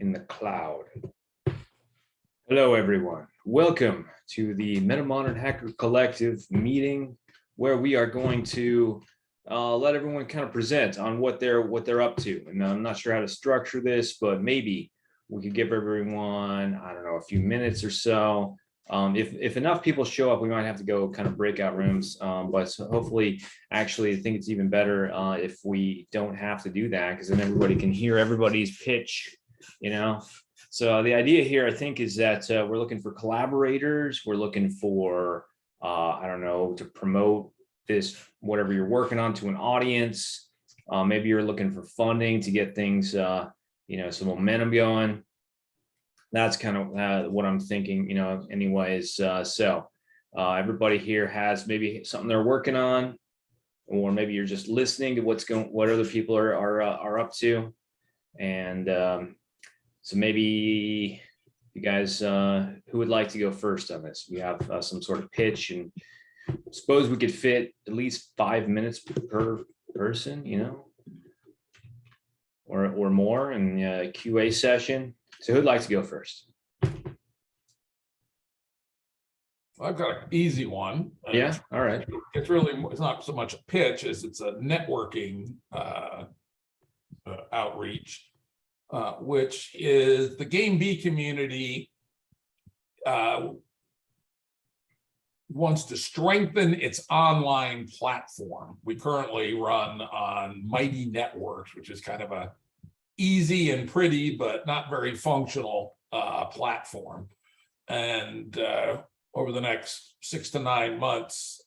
in the cloud. Hello, everyone. Welcome to the Metamodern Hackers Collective meeting, where we are going to let everyone kind of present on what they're up to. And I'm not sure how to structure this, but maybe we could give everyone, I don't know, a few minutes or so. If enough people show up, we might have to go kind of breakout rooms. But so hopefully, actually, I think it's even better if we don't have to do that, because then everybody can hear everybody's pitch, you know. So the idea here, I think, is that we're looking for collaborators. We're looking for, I don't know, to promote this, whatever you're working on, to an audience. Maybe you're looking for funding to get things, some momentum going. That's kind of what I'm thinking, anyways. So everybody here has maybe something they're working on, or maybe you're just listening to what other people are up to. And so maybe you guys, who would like to go first on this? We have some sort of pitch, and suppose we could fit at least 5 minutes per person, or more in a QA session. So who'd like to go first? I've got an easy one. Yeah, all right. It's not so much a pitch as it's a networking outreach, which is the GameB community wants to strengthen its online platform. We currently run on Mighty Networks, which is kind of a easy and pretty, but not very functional platform. And over the next 6 to 9 months,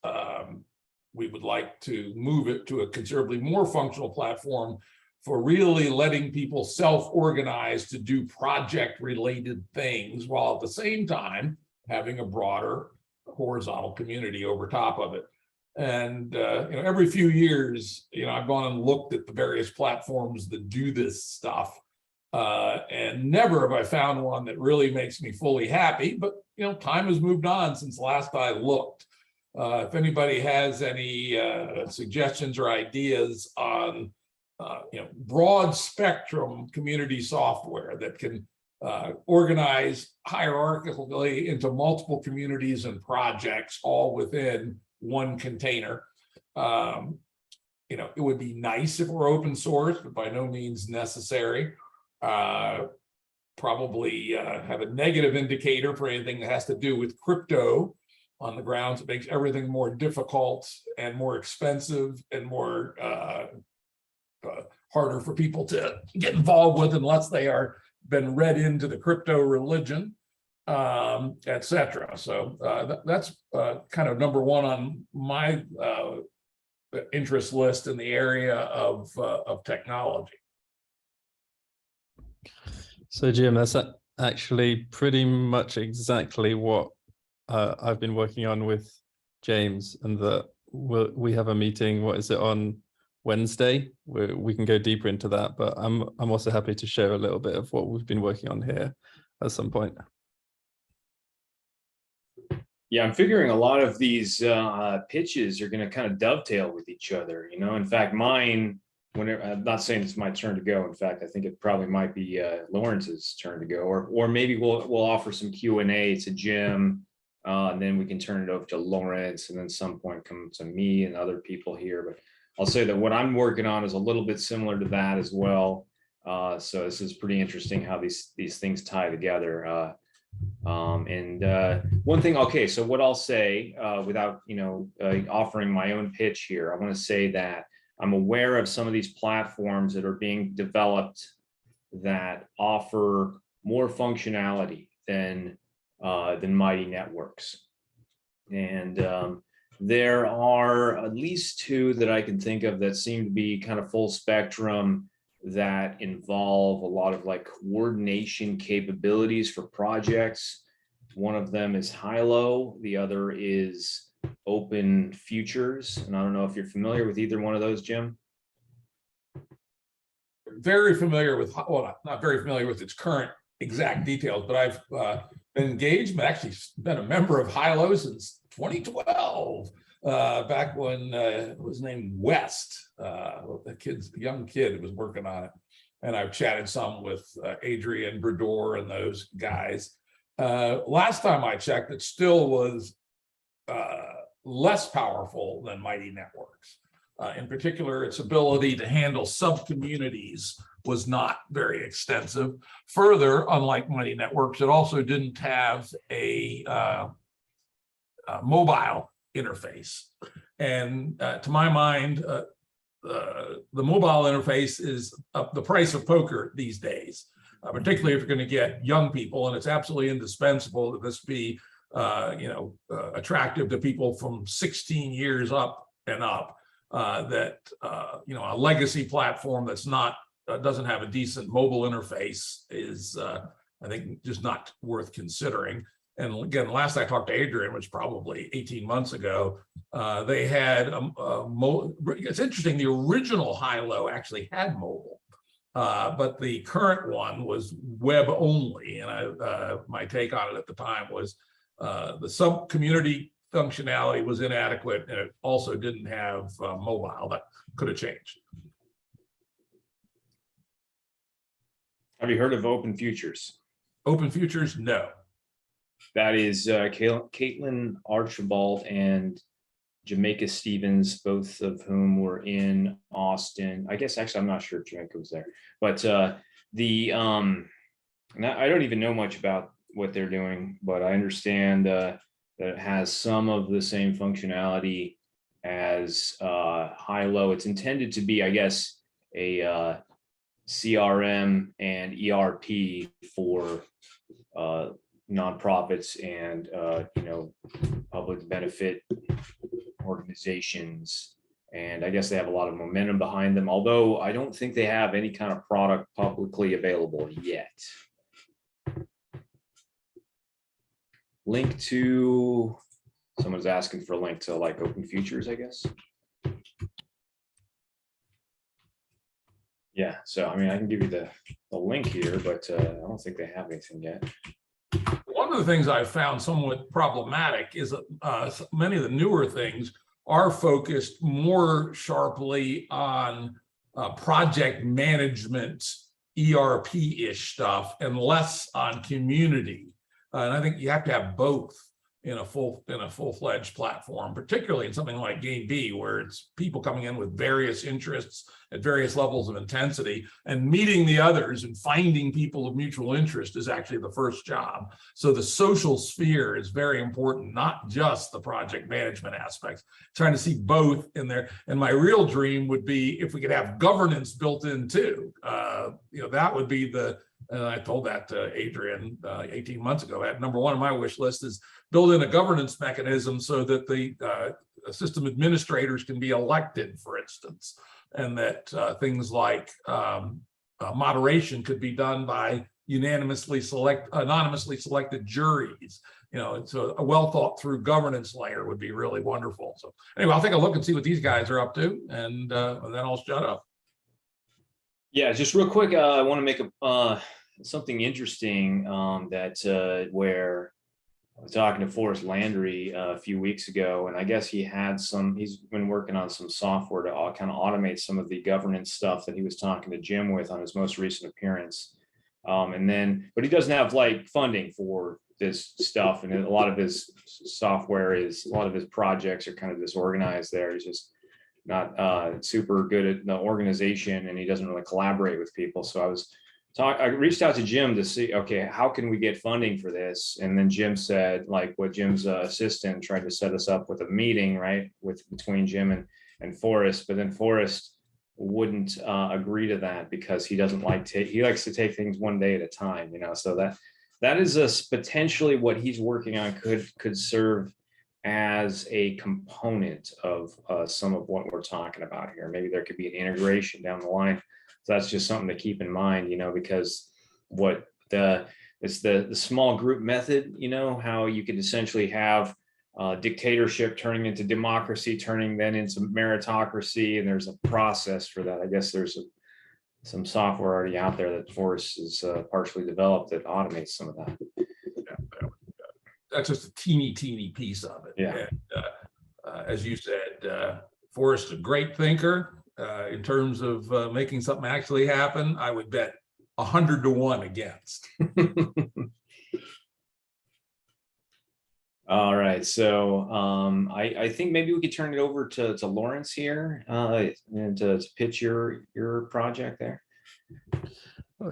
we would like to move it to a considerably more functional platform for really letting people self-organize to do project-related things, while at the same time having a broader horizontal community over top of it. And every few years, I've gone and looked at the various platforms that do this stuff, and never have I found one that really makes me fully happy. But time has moved on since last I looked. If anybody has any suggestions or ideas on broad spectrum community software that can organize hierarchically into multiple communities and projects all within one container. It would be nice if it were open source, but by no means necessary. Probably have a negative indicator for anything that has to do with crypto, on the grounds it makes everything more difficult and more expensive and more harder for people to get involved with unless they are been read into the crypto religion, etc. So that's kind of number one on my interest list in the area of technology. So Jim, that's actually pretty much exactly what I've been working on with James, and that we have a meeting. What is it, on Wednesday? We can go deeper into that, but I'm also happy to share a little bit of what we've been working on here at some point. Yeah, I'm figuring a lot of these pitches are going to kind of dovetail with each other. In fact, mine, I'm not saying it's my turn to go. In fact, I think it probably might be Lawrence's turn to go, or maybe we'll offer some Q&A to Jim, and then we can turn it over to Lawrence, and then some point come to me and other people here. But I'll say that what I'm working on is a little bit similar to that as well. So this is pretty interesting how these things tie together. One thing, okay, so what I'll say without offering my own pitch here, I want to say that I'm aware of some of these platforms that are being developed that offer more functionality than Mighty Networks, and there are at least 2 that I can think of that seem to be kind of full spectrum, that involve a lot of coordination capabilities for projects. One of them is Hilo, the other is Open Futures, and I don't know if you're familiar with either one of those, Jim. Very familiar with, well, not very familiar with its current exact details, but I've been engaged, but actually been a member of Hilo since 2012, back when it was named West. The young kid was working on it. and I've chatted some with Adrian Brador and those guys. Last time I checked, it still was less powerful than Mighty Networks. In particular, its ability to handle sub-communities was not very extensive. Further, unlike Mighty Networks, it also didn't have a mobile interface. And to my mind, the mobile interface is the price of poker these days, particularly if you're going to get young people, and it's absolutely indispensable that this be attractive to people from 16 years up and up. That a legacy platform that's not doesn't have a decent mobile interface is I think just not worth considering. And again, last I talked to Adrian, which was probably 18 months ago, they had it's interesting, the original high-low actually had mobile, but the current one was web only. And my take on it at the time was the sub-community functionality was inadequate, and it also didn't have mobile. That could have changed. Have you heard of Open Futures? Open Futures, no. That is Caitlin Archibald and Jamaica Stevens, both of whom were in Austin. I guess actually I'm not sure if Jamaica was there, but I don't even know much about what they're doing, but I understand that it has some of the same functionality as high-low. It's intended to be, I guess, a CRM and ERP for nonprofits and public benefit organizations. And I guess they have a lot of momentum behind them, although I don't think they have any kind of product publicly available yet. Link to, someone's asking for a link to like Open Futures, I guess. Yeah, so I mean, I can give you the link here, but I don't think they have anything yet. One of the things I've found somewhat problematic is that many of the newer things are focused more sharply on project management, ERP-ish stuff, and less on community. And I think you have to have both in a full-fledged platform, particularly in something like GameB, where it's people coming in with various interests at various levels of intensity, and meeting the others and finding people of mutual interest is actually the first job. So the social sphere is very important, not just the project management aspects. Trying to see both in there. And my real dream would be if we could have governance built in too. That would be the. And I told that to Adrian 18 months ago. Number one on my wish list is build in a governance mechanism so that the system administrators can be elected, for instance, and that things like moderation could be done by anonymously selected juries. So a well thought through governance layer would be really wonderful. So anyway, I'll take a look and see what these guys are up to, and then I'll shut up. Yeah, just real quick, I want to make something interesting that where I was talking to Forrest Landry a few weeks ago, and I guess he's been working on some software to kind of automate some of the governance stuff that he was talking to Jim with on his most recent appearance. But he doesn't have like funding for this stuff, and a lot of his projects are kind of disorganized there. He's just not super good at the organization, and he doesn't really collaborate with people. So I reached out to Jim to see, okay, how can we get funding for this? And then Jim said, like, what Jim's assistant tried to set us up with a meeting, right, between Jim and Forrest, but then Forrest wouldn't agree to that because he doesn't he likes to take things one day at a time, so that is potentially what he's working on could serve as a component of some of what we're talking about here. Maybe there could be an integration down the line. So that's just something to keep in mind, because it's the small group method, how you could essentially have dictatorship turning into democracy, turning then into meritocracy, and there's a process for that. I guess there's some software already out there that Forrest has partially developed that automates some of that. That's just a teeny piece of it. Yeah. And, as you said, Forrest is a great thinker, in terms of making something actually happen, I would bet 100 to 1 against. All right, so I think maybe we could turn it over to Lawrence here and to pitch your project there.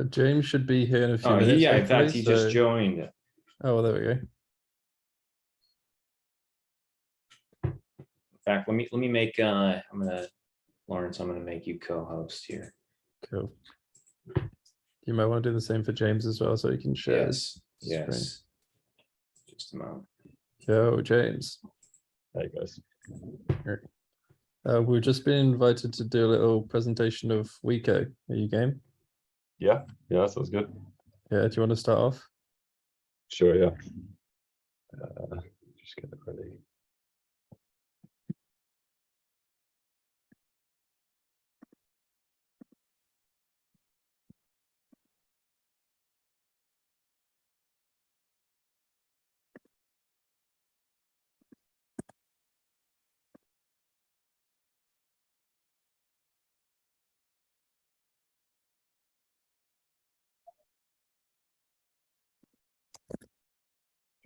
James should be here in a few Oh, minutes. yeah, in fact, hopefully, he just so- joined. Oh, well, there we go. In fact, let me make Lawrence, I'm gonna make you co-host here. Cool. You might want to do the same for James as well, so he can share his screen. Yes. Just a moment. Yo, James. Hey guys. We've just been invited to do a little presentation of weco. Are you game? Yeah, that sounds good. Yeah, do you want to start off? Sure, yeah. Just get it ready.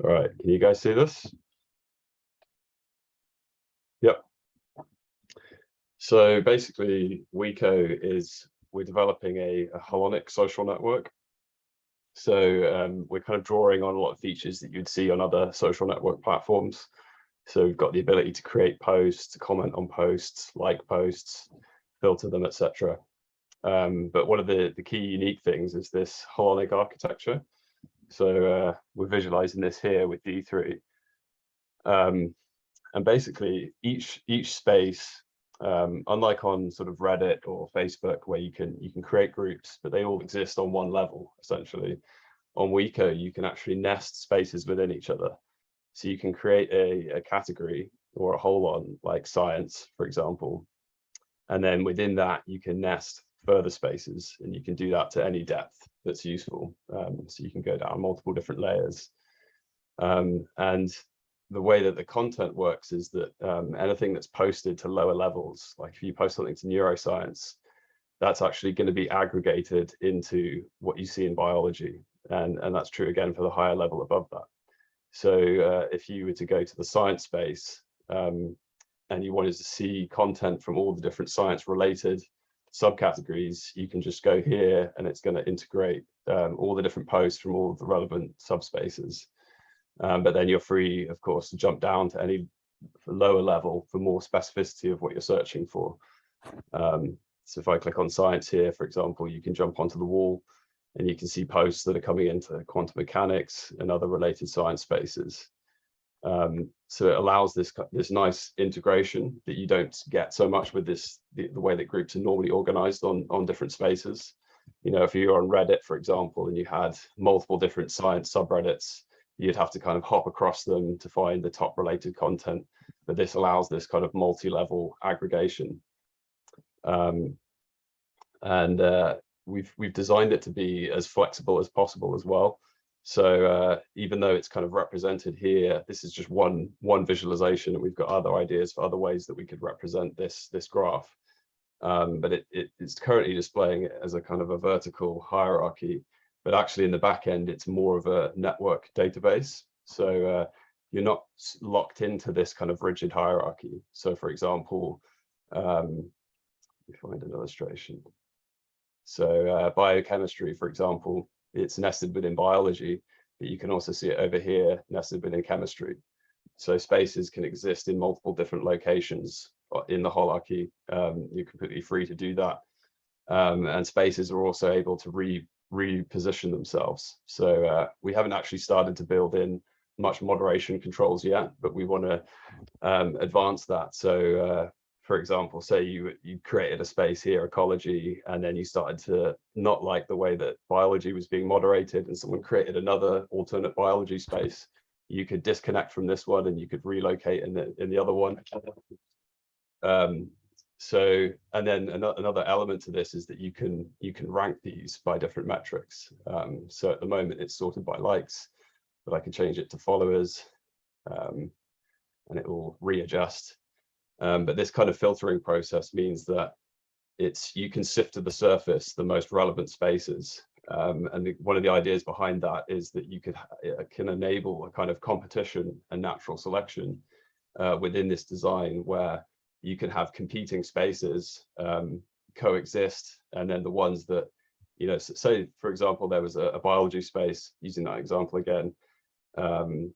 All right, can you guys see this? Yep. So basically, weco is we're developing a harmonic social network. So we're kind of drawing on a lot of features that you'd see on other social network platforms. So we've got the ability to create posts, comment on posts, like posts, filter them, etc. But one of the key unique things is this harmonic architecture. So we're visualizing this here with D3. And basically each space, unlike on sort of Reddit or Facebook, where you can create groups, but they all exist on one level, essentially. On weco, you can actually nest spaces within each other. So you can create a category or a whole on like science, for example. And then within that, you can nest further spaces, and you can do that to any depth that's useful. So you can go down multiple different layers. And the way that the content works is that anything that's posted to lower levels, like if you post something to neuroscience, that's actually going to be aggregated into what you see in biology. And that's true again for the higher level above that. So if you were to go to the science space and you wanted to see content from all the different science related subcategories, you can just go here and it's going to integrate all the different posts from all of the relevant subspaces. But then you're free, of course, to jump down to any lower level for more specificity of what you're searching for. So if I click on science here, for example, you can jump onto the wall and you can see posts that are coming into quantum mechanics and other related science spaces. So it allows this nice integration that you don't get so much with the way that groups are normally organized on different spaces. You know, if you're on Reddit, for example, and you had multiple different science subreddits, you'd have to kind of hop across them to find the top related content. But this allows this kind of multi-level aggregation. We've designed it to be as flexible as possible as well. So even though it's kind of represented here, this is just one visualization, and we've got other ideas for other ways that we could represent this graph. But it's currently displaying it as a kind of a vertical hierarchy, but actually in the back end, it's more of a network database. So you're not locked into this kind of rigid hierarchy. So for example, let me find an illustration. So biochemistry, for example, it's nested within biology, but you can also see it over here, nested within chemistry. So spaces can exist in multiple different locations in the hierarchy. You're completely free to do that. And spaces are also able to reposition themselves. So we haven't actually started to build in much moderation controls yet, but we want to advance that. So for example, say you created a space here, ecology, and then you started to not like the way that biology was being moderated, and someone created another alternate biology space. You could disconnect from this one and you could relocate in the other one. So, and then another element to this is that you can rank these by different metrics. So at the moment it's sorted by likes, but I can change it to followers, and it will readjust. But this kind of filtering process means that you can sift to the surface the most relevant spaces. And one of the ideas behind that is that you can enable a kind of competition and natural selection within this design, where you can have competing spaces coexist, and then the ones that, you know, say for example there was a biology space, using that example again, and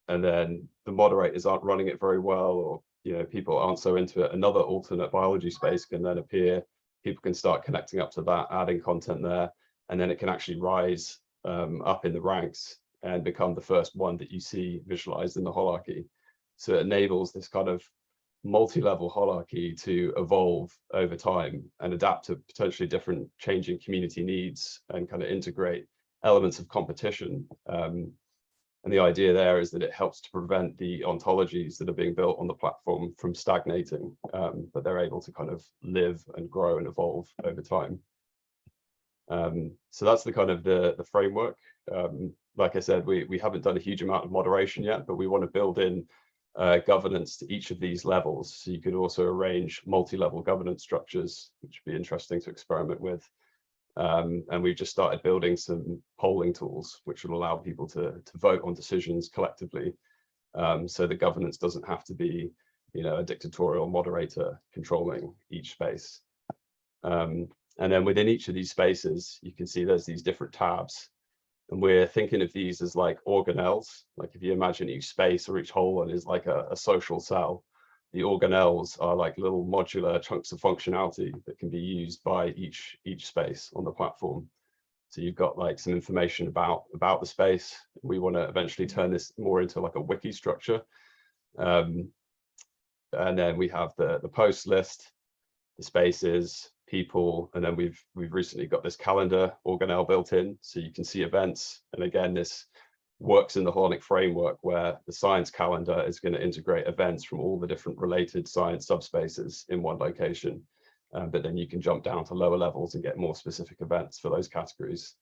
then the moderators aren't running it very well, or, you know, people aren't so into it, another alternate biology space can then appear. People can start connecting up to that, adding content there, and then it can actually rise up in the ranks and become the first one that you see visualized in the hierarchy. So it enables this kind of multi-level hierarchy to evolve over time and adapt to potentially different changing community needs, and kind of integrate elements of competition. And the idea there is that it helps to prevent the ontologies that are being built on the platform from stagnating, but they're able to kind of live and grow and evolve over time. So that's the kind of the framework. Like I said, we haven't done a huge amount of moderation yet, but we want to build in governance to each of these levels. So you could also arrange multi-level governance structures, which would be interesting to experiment with. And we've just started building some polling tools, which will allow people to vote on decisions collectively. So the governance doesn't have to be, you know, a dictatorial moderator controlling each space. And then within each of these spaces, you can see there's these different tabs. And we're thinking of these as like organelles. Like if you imagine each space or each whole is like a social cell, the organelles are like little modular chunks of functionality that can be used by each space on the platform. So you've got like some information about the space. We want to eventually turn this more into like a wiki structure. And then we have the post list, the spaces, people, and then we've recently got this calendar organelle built in, so you can see events. And again, this works in the Harmonic framework, where the science calendar is going to integrate events from all the different related science subspaces in one location. But then you can jump down to lower levels and get more specific events for those categories.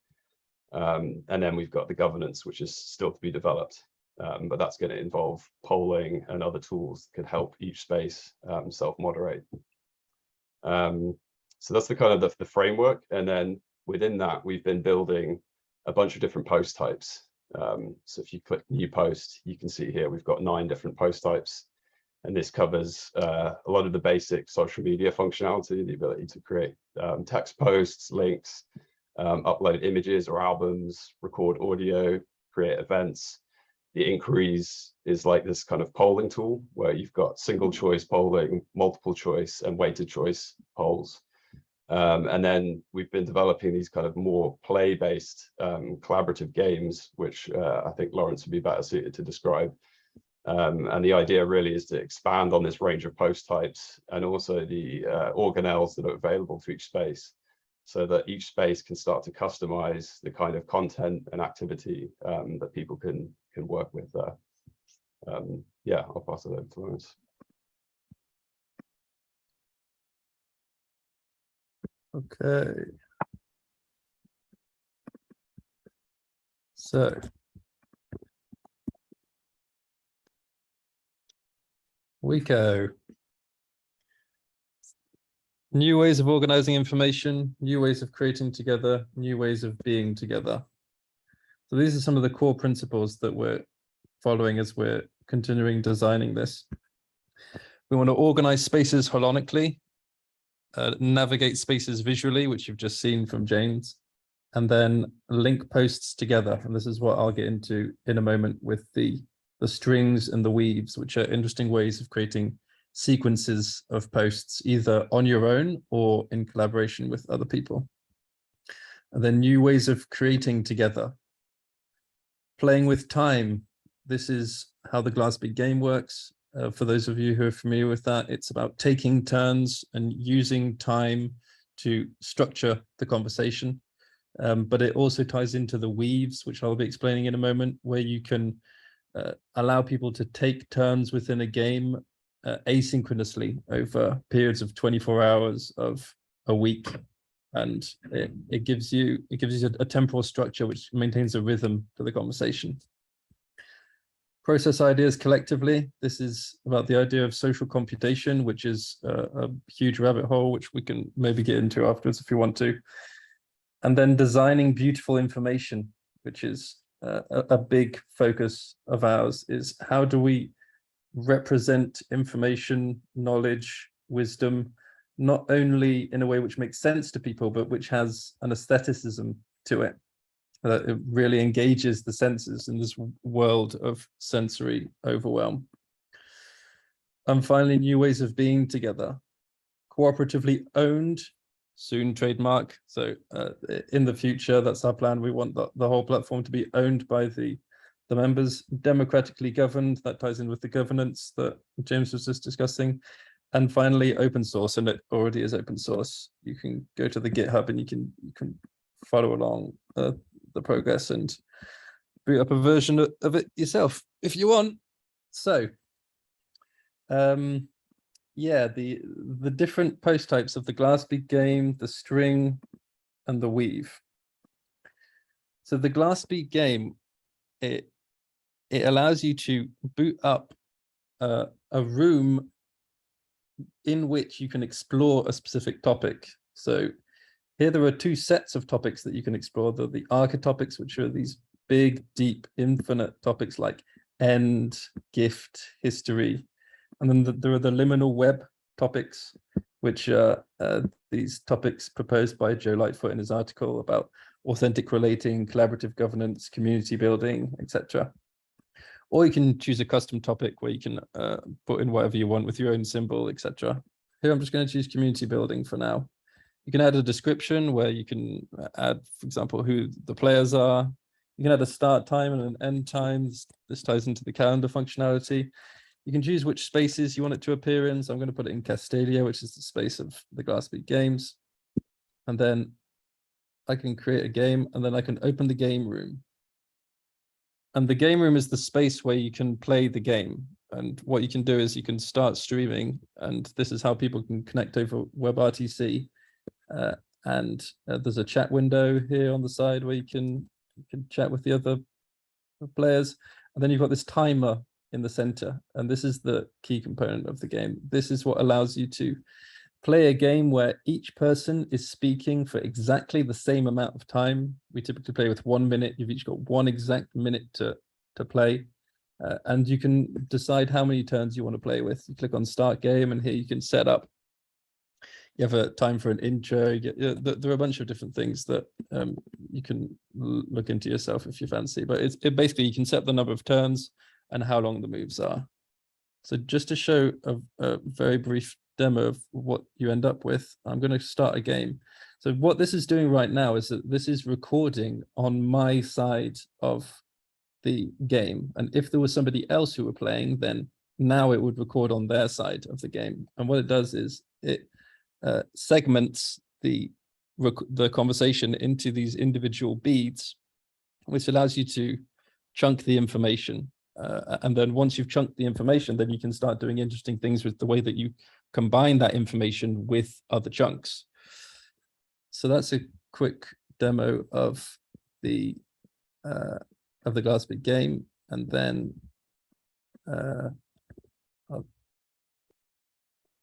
And then we've got the governance, which is still to be developed, but that's going to involve polling and other tools that can help each space self-moderate. So that's the kind of the framework. And then within that, we've been building a bunch of different post types. So if you click new post, you can see here we've got 9 different post types. And this covers a lot of the basic social media functionality, the ability to create text posts, links, upload images or albums, record audio, create events. The inquiries is like this kind of polling tool where you've got single choice polling, multiple choice, and weighted choice polls. And then we've been developing these kind of more play-based collaborative games, which I think Laurence would be better suited to describe. And the idea really is to expand on this range of post types, and also the organelles that are available to each space, so that each space can start to customize the kind of content and activity that people can work with there. Yeah, I'll pass it over to Laurence. Okay. So weco. New ways of organizing information, new ways of creating together, new ways of being together. So these are some of the core principles that we're following as we're continuing designing this. We want to organize spaces holonically, navigate spaces visually, which you've just seen from James, and then link posts together. And this is what I'll get into in a moment with the strings and the weaves, which are interesting ways of creating sequences of posts, either on your own or in collaboration with other people. And then new ways of creating together. Playing with time. This is how the GameB game works. For those of you who are familiar with that, it's about taking turns and using time to structure the conversation. But it also ties into the weaves, which I'll be explaining in a moment, where you can allow people to take turns within a game asynchronously over periods of 24 hours of a week. And it gives you a temporal structure which maintains a rhythm to the conversation. process ideas collectively. This is about the idea of social computation, which is a huge rabbit hole, which we can maybe get into afterwards if you want to. And then designing beautiful information, which is a big focus of ours, is how do we represent information, knowledge, wisdom, not only in a way which makes sense to people, but which has an aestheticism to it, that it really engages the senses in this world of sensory overwhelm. And finally, new ways of being together, cooperatively owned, soon trademark. So in the future, that's our plan. We want the whole platform to be owned by the members, democratically governed. That ties in with the governance that James was just discussing. And finally, open source, and it already is open source. You can go to the GitHub and you can follow along the progress and boot up a version of it yourself if you want. So, yeah, the different post types of the Glassbead game, the string, and the weave. So the Glassbead game, it allows you to boot up a room in which you can explore a specific topic. So here there are two sets of topics that you can explore. The architopics, which are these big, deep, infinite topics like end, gift, history. And then there are the liminal web topics, which are these topics proposed by Joe Lightfoot in his article about authentic relating, collaborative governance, community building, etc. Or you can choose a custom topic where you can put in whatever you want with your own symbol, etc. Here, I'm just going to choose community building for now. You can add a description where you can add, for example, who the players are. You can add a start time and an end time. This ties into the calendar functionality. You can choose which spaces you want it to appear in. So I'm going to put it in Castalia, which is the space of the Glassbead games. And then I can create a game, and then I can open the game room. And the game room is the space where you can play the game. And what you can do is you can start streaming, and this is how people can connect over WebRTC. And there's a chat window here on the side where you can chat with the other players. And then you've got this timer in the center, and this is the key component of the game. This is what allows you to play a game where each person is speaking for exactly the same amount of time. We typically play with 1 minute. You've each got 1 exact minute to play. And you can decide how many turns you want to play with. You click on start game, and here you can set up. You have a time for an intro. There are a bunch of different things that you can look into yourself if you fancy. But it basically, you can set the number of turns and how long the moves are. So just to show a very brief demo of what you end up with, I'm going to start a game. So what this is doing right now is that this is recording on my side of the game. And if there was somebody else who were playing, then now it would record on their side of the game. And what it does is it segments the conversation into these individual beads, which allows you to chunk the information. And then once you've chunked the information, then you can start doing interesting things with the way that you combine that information with other chunks. So that's a quick demo of the Glassbead game, and then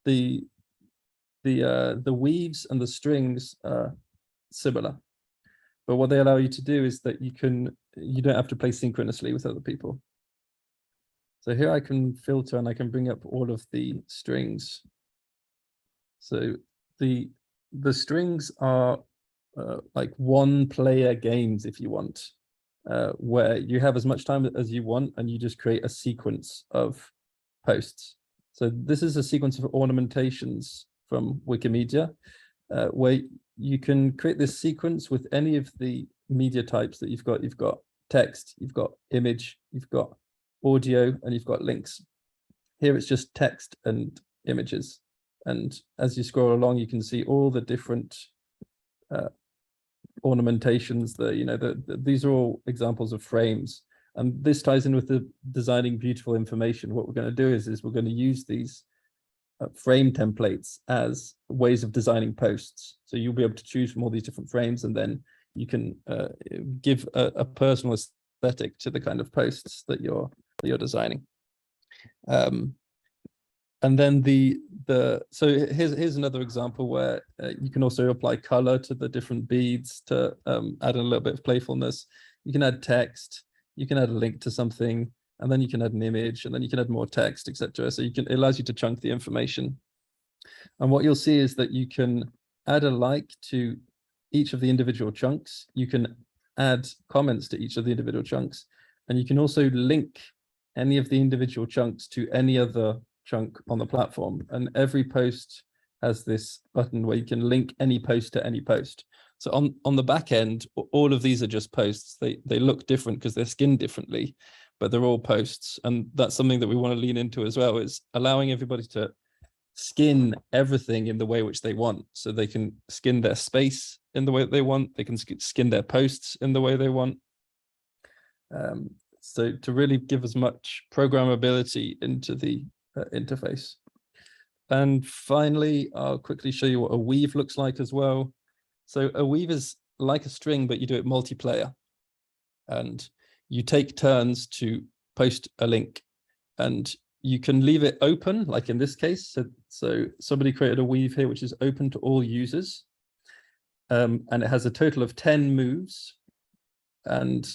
the weaves and the strings are similar, but what they allow you to do is that you don't have to play synchronously with other people. So here I can filter and I can bring up all of the strings. So the strings are like one-player games, if you want, where you have as much time as you want and you just create a sequence of posts. So this is a sequence of ornamentations from Wikimedia, where you can create this sequence with any of the media types that you've got. You've got text, you've got image, you've got audio, and you've got links. Here it's just text and images. And as you scroll along, you can see all the different ornamentations. These are all examples of frames. And this ties in with the designing beautiful information. What we're going to do is we're going to use these frame templates as ways of designing posts. So you'll be able to choose from all these different frames, and then you can give a personal aesthetic to the kind of posts that you're you're designing. And then so here's another example where you can also apply color to the different beads to add a little bit of playfulness. You can add text, you can add a link to something, and then you can add an image, and then you can add more text, etc. So it allows you to chunk the information. And what you'll see is that you can add a like to each of the individual chunks. You can add comments to each of the individual chunks, and you can also link any of the individual chunks to any other chunk on the platform. And every post has this button where you can link any post to any post. So on the back end, all of these are just posts. They look different because they're skinned differently, but they're all posts. And that's something that we want to lean into as well, is allowing everybody to skin everything in the way which they want. So they can skin their space in the way that they want. They can skin their posts in the way they want. So to really give as much programmability into the interface. And finally, I'll quickly show you what a weave looks like as well. So a weave is like a string, but you do it multiplayer. And you take turns to post a link. And you can leave it open, like in this case. So somebody created a weave here, which is open to all users. And it has a total of 10 moves. And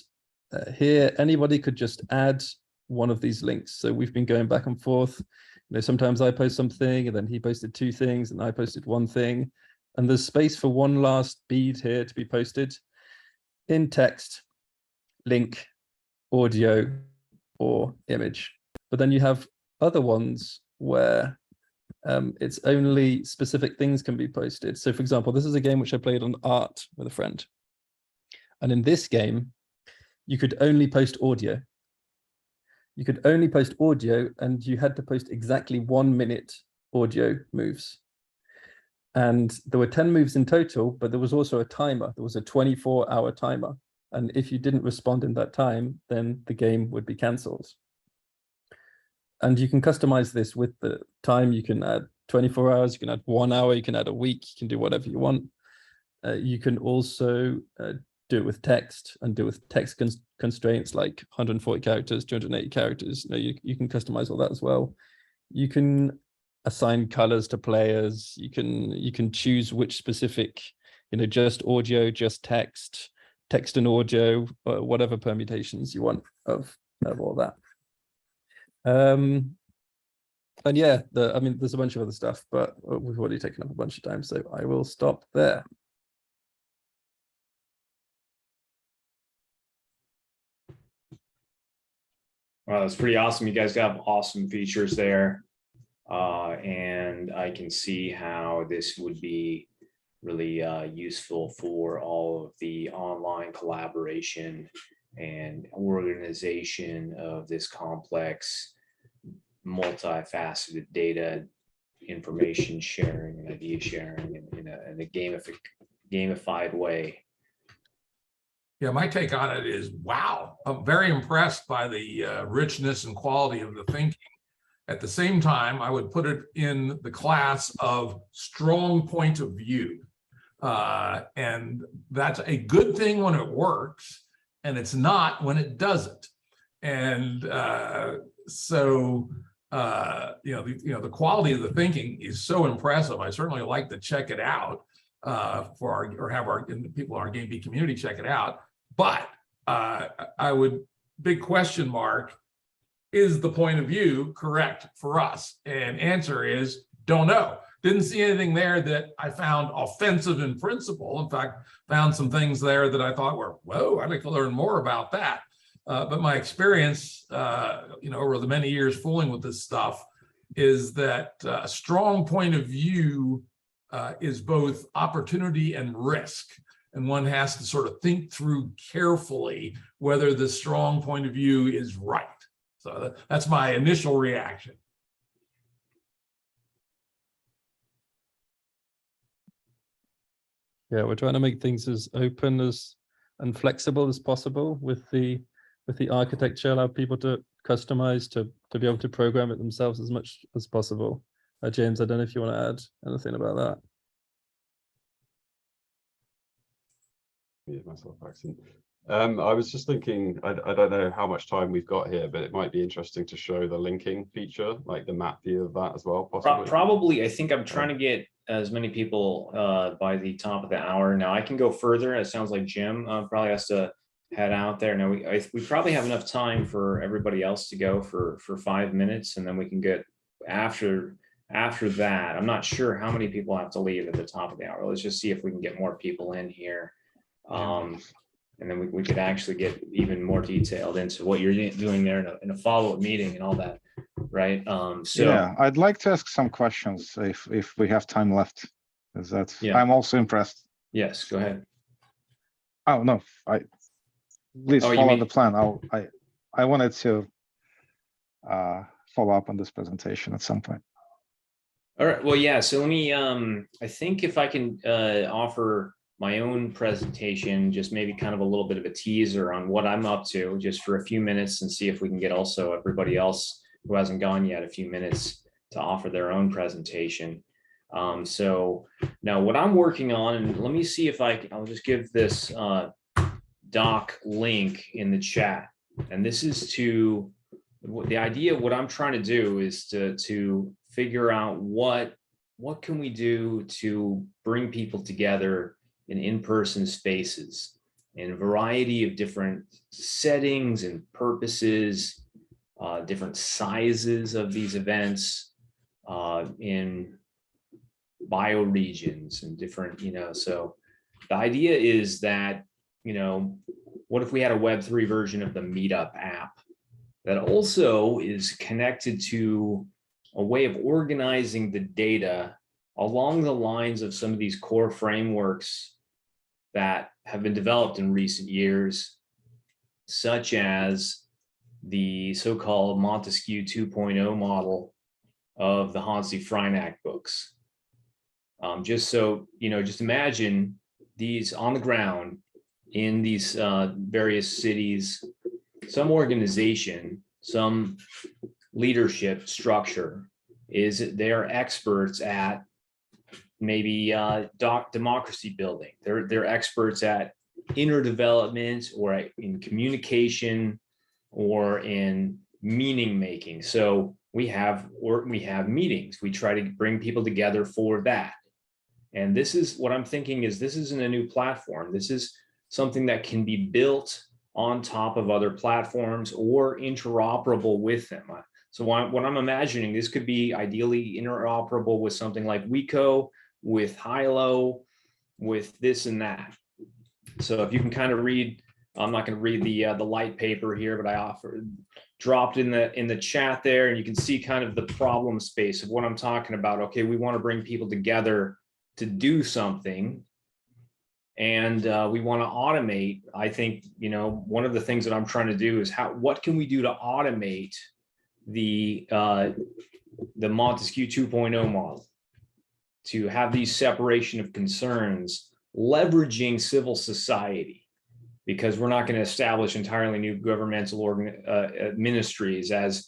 here, anybody could just add one of these links. So we've been going back and forth. Sometimes I post something, and then he posted 2 things, and I posted 1 thing. And there's space for one last bead here to be posted in text, link, audio, or image. But then you have other ones where it's only specific things can be posted. So for example, this is a game which I played on art with a friend. And in this game, you could only post audio. You could only post audio, and you had to post exactly 1 minute audio moves. And there were 10 moves in total, but there was also a timer. There was a 24-hour timer. And if you didn't respond in that time, then the game would be cancelled. And you can customize this with the time. You can add 24 hours, you can add 1 hour, you can add a week, you can do whatever you want. You can also do it with text, and do it with text constraints like 140 characters, 280 characters. You can customize all that as well. You can assign colors to players. You can choose which specific, just audio, just text and audio, whatever permutations you want of all that. And yeah, there's a bunch of other stuff, but we've already taken up a bunch of time, so I will stop there. Wow, that's pretty awesome. You guys got awesome features there. And I can see how this would be really useful for all of the online collaboration and organization of this complex, multifaceted data, information sharing and idea sharing in a gamified way. Yeah, my take on it is, wow, I'm very impressed by the richness and quality of the thinking. At the same time, I would put it in the class of strong point of view. And that's a good thing when it works, and it's not when it doesn't. And so the quality of the thinking is so impressive. I certainly like to check it out have people in our GameB community check it out. But I would, big question mark, is the point of view correct for us? And answer is, don't know. Didn't see anything there that I found offensive in principle. In fact, found some things there that I thought were, whoa, I'd like to learn more about that. But my experience, over the many years fooling with this stuff, is that a strong point of view is both opportunity and risk. And one has to sort of think through carefully whether the strong point of view is right. So that's my initial reaction. Yeah, we're trying to make things as open and flexible as possible with the architecture, allow people to customize, to be able to program it themselves as much as possible. James, I don't know if you want to add anything about that. Myself accent. I was just thinking, I don't know how much time we've got here, but it might be interesting to show the linking feature, like the map view of that as well, possibly. Probably, I think I'm trying to get as many people by the top of the hour. Now I can go further. It sounds like Jim probably has to head out there. Now we probably have enough time for everybody else to go for 5 minutes, and then we can get after that. I'm not sure how many people have to leave at the top of the hour. Let's just see if we can get more people in here. And then we could actually get even more detailed into what you're doing there in a follow-up meeting and all that, right? So yeah, I'd like to ask some questions if we have time left, because that's I'm also impressed. Yes, go ahead. Oh no, please follow the plan. I wanted to follow up on this presentation at some point. All right. Well, yeah. So let me. I think if I can offer my own presentation, just maybe kind of a little bit of a teaser on what I'm up to, just for a few minutes, and see if we can get also everybody else who hasn't gone yet a few minutes to offer their own presentation. So now what I'm working on, and let me see if I'll just give this doc link in the chat. And this is to, the idea of what I'm trying to do is to figure out what can we do to bring people together in-person spaces in a variety of different settings and purposes, different sizes of these events, in bioregions and different, so the idea is that, what if we had a Web3 version of the Meetup app that also is connected to a way of organizing the data along the lines of some of these core frameworks that have been developed in recent years, such as the so-called Montesquieu 2.0 model of the Hansi-Freinacht books. Just imagine these on the ground in these various cities, some organization, some leadership structure they're experts at maybe democracy building. They're experts at inner development or in communication or in meaning making. So we have meetings. We try to bring people together for that. And this is what I'm thinking is this isn't a new platform. This is something that can be built on top of other platforms or interoperable with them. So what I'm imagining, this could be ideally interoperable with something like weco, with Hilo, with this and that. So if you can kind of read, I'm not going to read the light paper here, but I dropped in the chat there, and you can see kind of the problem space of what I'm talking about. Okay, we want to bring people together to do something, and we want to automate. I think, one of the things that I'm trying to do is what can we do to automate the Montesquieu 2.0 model, to have these separation of concerns, leveraging civil society, because we're not going to establish entirely new governmental ministries as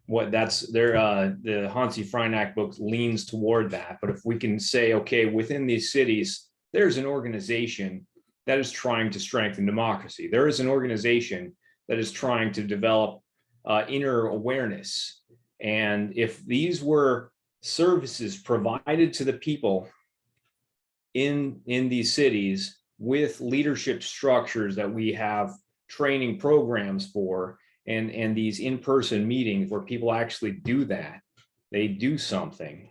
the Hansi-Freinacht book leans toward that. But if we can say, okay, within these cities, there's an organization that is trying to strengthen democracy. There is an organization that is trying to develop inner awareness. And if these were services provided to the people in these cities with leadership structures that we have training programs for, and these in-person meetings where people actually do that, they do something,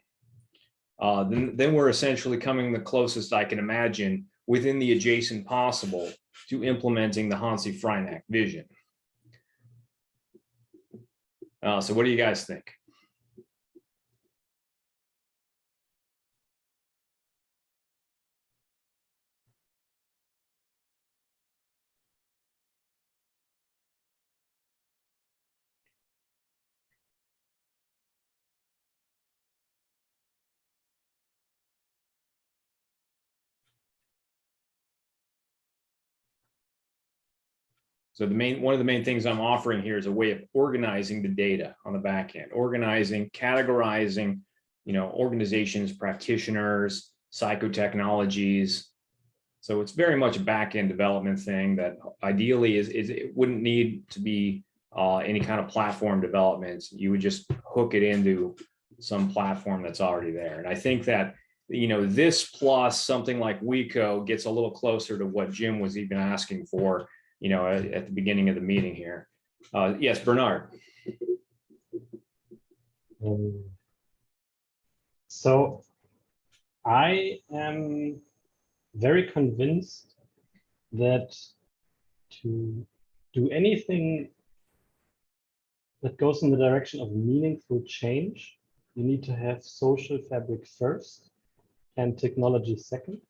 then we're essentially coming the closest I can imagine within the adjacent possible to implementing the Hansi-Freinacht vision. So what do you guys think? So one of the main things I'm offering here is a way of organizing the data on the back end, organizing, categorizing, organizations, practitioners, psychotechnologies, So it's very much a back-end development thing that ideally is it wouldn't need to be any kind of platform development. You would just hook it into some platform that's already there. And I think that, this plus something like weco gets a little closer to what Jim was even asking for, at the beginning of the meeting here. Yes, Bernard. So I am very convinced that to do anything that goes in the direction of meaningful change, you need to have social fabric first and technology second.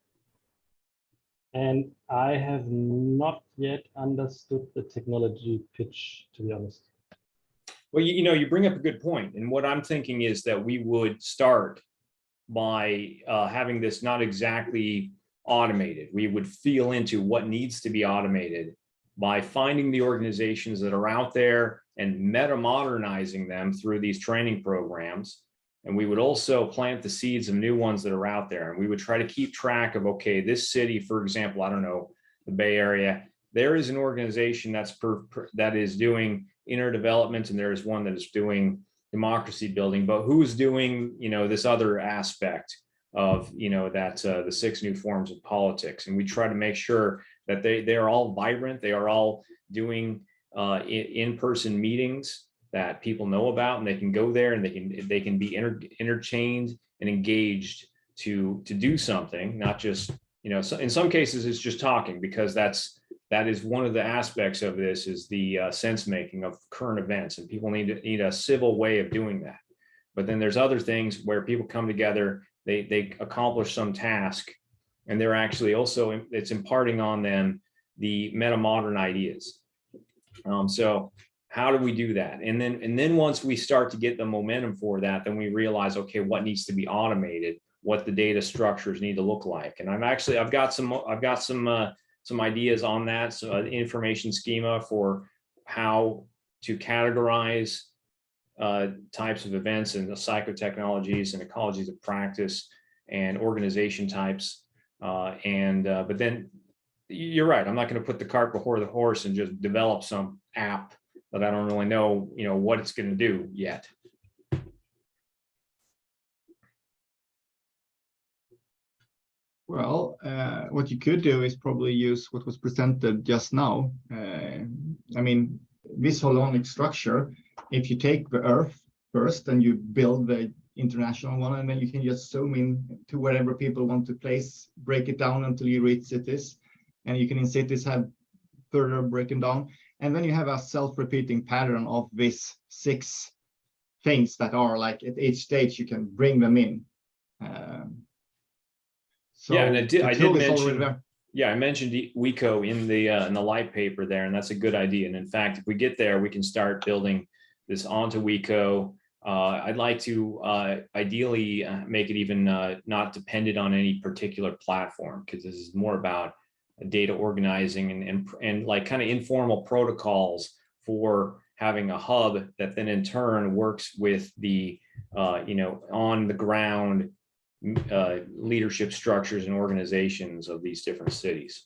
And I have not yet understood the technology pitch, to be honest. Well, you bring up a good point. And what I'm thinking is that we would start by having this not exactly automated. We would feel into what needs to be automated by finding the organizations that are out there and metamodernizing them through these training programs. And we would also plant the seeds of new ones that are out there. And we would try to keep track of, okay, this city, for example, I don't know, the Bay Area, there is an organization that is doing inner development, and there is one that is doing democracy building, but who's doing, this other aspect of, the 6 new forms of politics. And we try to make sure that they are all vibrant. They are all doing in-person meetings that people know about, and they can go there and they can be interchained and engaged to do something, not just, in some cases it's just talking, because that is one of the aspects of this, is the sense making of current events, and people need a civil way of doing that. But then there's other things where people come together, they accomplish some task, and they're actually also, it's imparting on them the metamodern ideas. So how do we do that? And then once we start to get the momentum for that, then we realize, okay, what needs to be automated, what the data structures need to look like. And I've got some ideas on that. So an information schema for how to categorize types of events and the psychotechnologies and ecologies of practice and organization types. But then you're right. I'm not going to put the cart before the horse and just develop some app that I don't really know, what it's going to do yet. Well, what you could do is probably use what was presented just now. I mean, this holonic structure, if you take the Earth first and you build the international one, and then you can just zoom in to wherever people want to place, break it down until you reach cities. And you can in cities have further breaking down. And then you have a self-repeating pattern of these 6 things that are like at each stage, you can bring them in. So yeah, and I did mention, yeah, I mentioned weco in the light paper there, and that's a good idea. And in fact, if we get there, we can start building this onto weco. I'd like to ideally make it even not dependent on any particular platform, because this is more about data organizing and like kind of informal protocols for having a hub that then in turn works with the on the ground leadership structures and organizations of these different cities.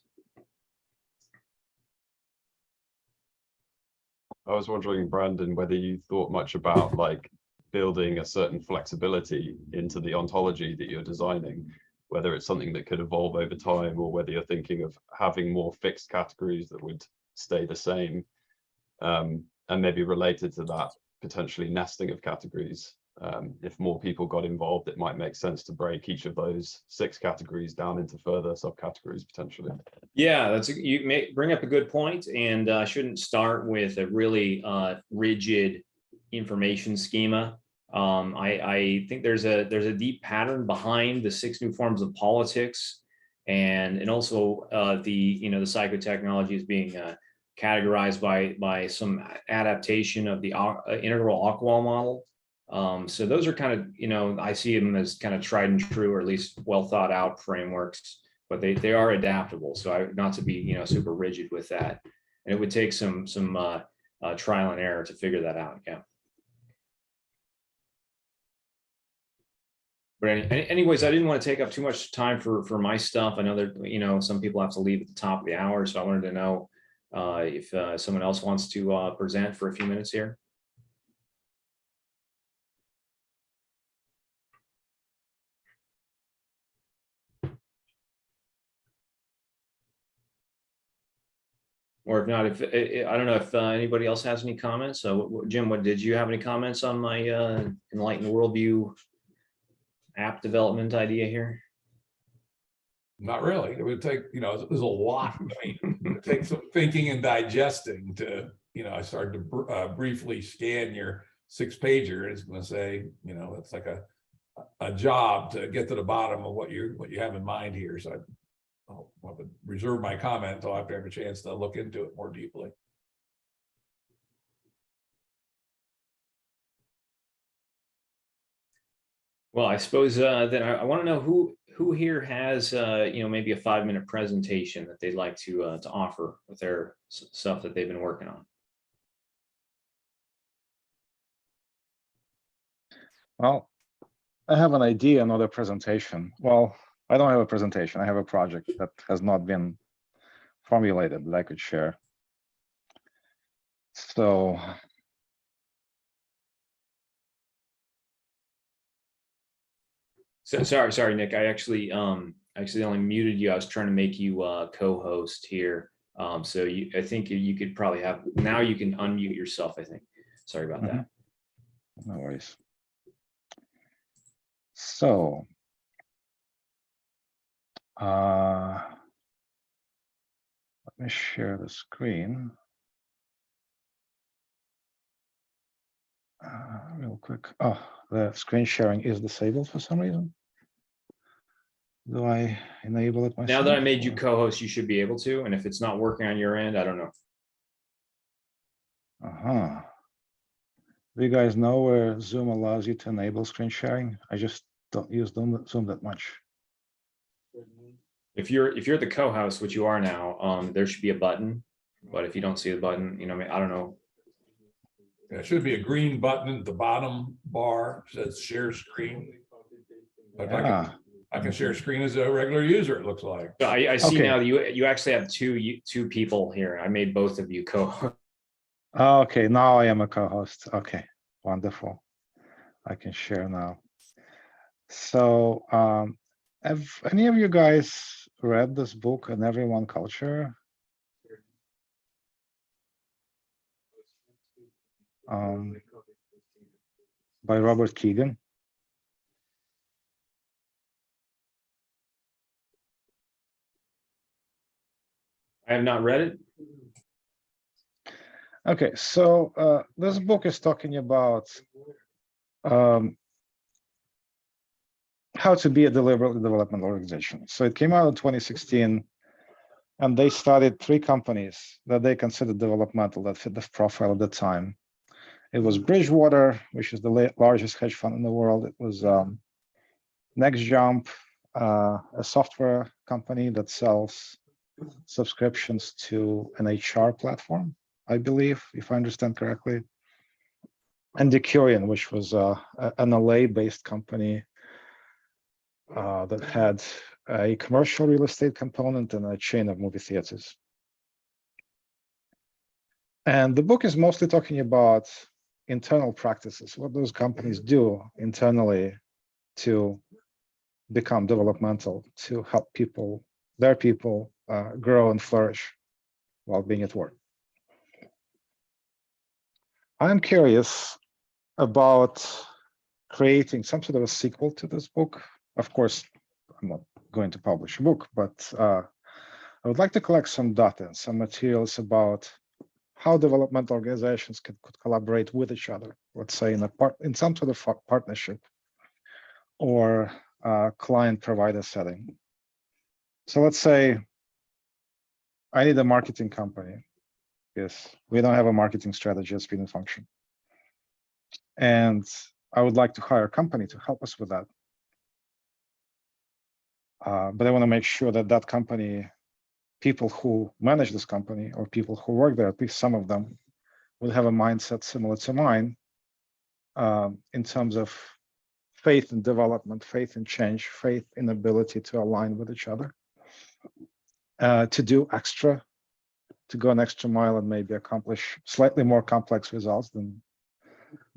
I was wondering, Brandon, whether you thought much about like building a certain flexibility into the ontology that you're designing, whether it's something that could evolve over time, or whether you're thinking of having more fixed categories that would stay the same, and maybe related to that, potentially nesting of categories. If more people got involved, it might make sense to break each of those 6 categories down into further subcategories potentially. Yeah, you bring up a good point, and I shouldn't start with a really rigid information schema. I think there's a deep pattern behind the 6 new forms of politics, and also the psychotechnology is being categorized by some adaptation of the integral Ockwall model. So those are kind of, I see them as kind of tried and true, or at least well thought out frameworks, but they are adaptable. So not to be, super rigid with that. And it would take some trial and error to figure that out. Yeah. But anyways, I didn't want to take up too much time for my stuff. I know that, some people have to leave at the top of the hour, so I wanted to know if someone else wants to present for a few minutes here. Or if not, if I don't know if anybody else has any comments. So Jim, did you have any comments on my Enlightened Worldview app development idea here? Not really. It would take, there's a lot. I mean, it takes some thinking and digesting to, I started to briefly scan your 6-pager. It's going to say, it's like a job to get to the bottom of what you have in mind here. So I'll reserve my comment until after I have a chance to look into it more deeply. Well, I suppose then I want to know who here has maybe a 5-minute presentation that they'd like to offer with their stuff that they've been working on. Well, I have an idea, another presentation. Well, I don't have a presentation. I have a project that has not been formulated that I could share. So sorry, Nick. I actually only muted you. I was trying to make you co-host here. So I think you could probably have, now you can unmute yourself, I think. Sorry about that. No worries. So let me share the screen real quick. Oh, the screen sharing is disabled for some reason. Do I enable it myself? Now that I made you co-host, you should be able to. And if it's not working on your end, I don't know. Do you guys know where Zoom allows you to enable screen sharing? I just don't use Zoom that much. If you're the co-host, which you are now, there should be a button. But if you don't see the button, I don't know. There should be a green button at the bottom bar that says share screen. I can share screen as a regular user, it looks like. So I see now that you actually have two people here. I made both of you co-host. Okay, now I am a co-host. Okay, wonderful. I can share now. So have any of you guys read this book, An Everyone Culture? By Robert Kegan. I have not read it. Okay, so this book is talking about how to be a deliberately developmental organization. So it came out in 2016, and they started 3 companies that they considered developmental that fit the profile at the time. It was Bridgewater, which is the largest hedge fund in the world. It was NextJump, a software company that sells subscriptions to an HR platform, I believe, if I understand correctly. And Decurion, which was an LA-based company that had a commercial real estate component and a chain of movie theaters. And the book is mostly talking about internal practices, what those companies do internally to become developmental, to help their people grow and flourish while being at work. I'm curious about creating some sort of a sequel to this book. Of course, I'm not going to publish a book, but I would like to collect some data and some materials about how developmental organizations could collaborate with each other, let's say in some sort of partnership or client-provider setting. So let's say I need a marketing company. Yes, we don't have a marketing strategy at Speed and Function. And I would like to hire a company to help us with that. But I want to make sure that that company, people who manage this company or people who work there, at least some of them, will have a mindset similar to mine in terms of faith in development, faith in change, faith in ability to align with each other, to do extra, to go an extra mile and maybe accomplish slightly more complex results than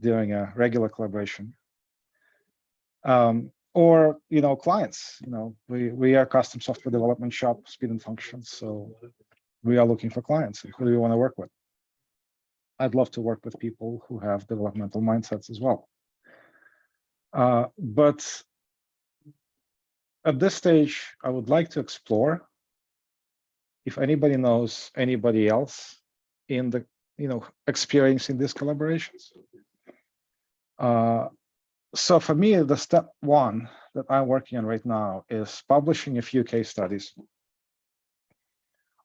doing a regular collaboration. Or, clients, we are custom software development shop, speed and functions. So we are looking for clients. Who do we want to work with? I'd love to work with people who have developmental mindsets as well. But at this stage, I would like to explore if anybody knows anybody else in the, experiencing these collaborations. So for me, the step one that I'm working on right now is publishing a few case studies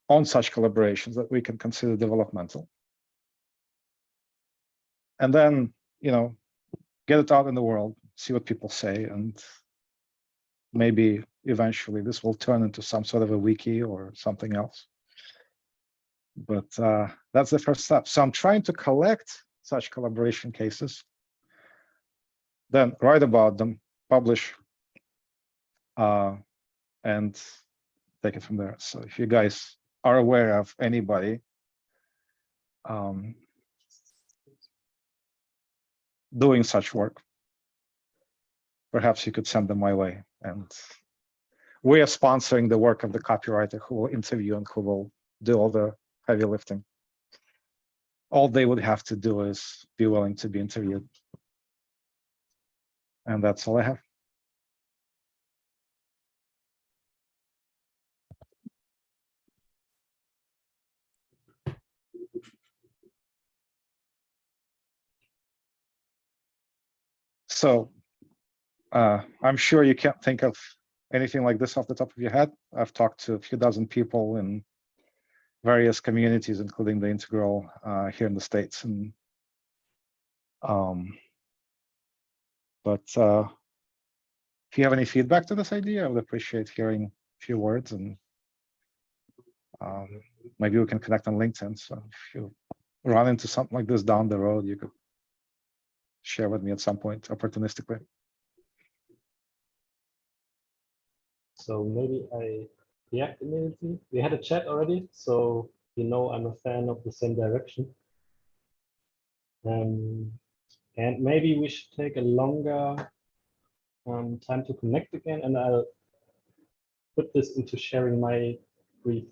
on such collaborations that we can consider developmental. And then, get it out in the world, see what people say, and maybe eventually this will turn into some sort of a wiki or something else. But that's the first step. So I'm trying to collect such collaboration cases, then write about them, publish, and take it from there. So if you guys are aware of anybody doing such work, perhaps you could send them my way. And we are sponsoring the work of the copywriter who will interview and who will do all the heavy lifting. All they would have to do is be willing to be interviewed. And that's all I have. So I'm sure you can't think of anything like this off the top of your head. I've talked to a few dozen people in various communities, including the Integral here in the States. And but if you have any feedback to this idea, I would appreciate hearing a few words, and maybe we can connect on LinkedIn. So if you run into something like this down the road, you could share with me at some point opportunistically. So maybe I react immediately. We had a chat already, so I'm a fan of the same direction. And maybe we should take a longer time to connect again, and I'll put this into sharing my brief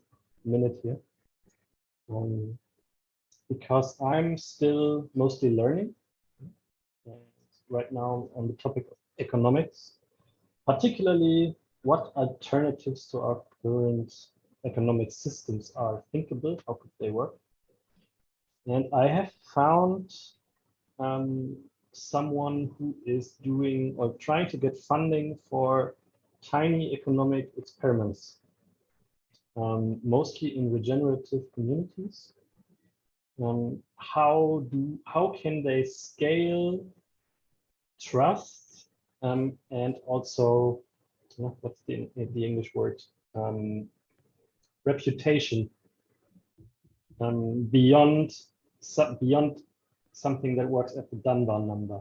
minute here. Because I'm still mostly learning right now on the topic of economics, particularly what alternatives to our current economic systems are thinkable, how could they work? And I have found someone who is doing or trying to get funding for tiny economic experiments, mostly in regenerative communities. How can they scale trust and also what's the English word, reputation, beyond something that works at the Dunbar number,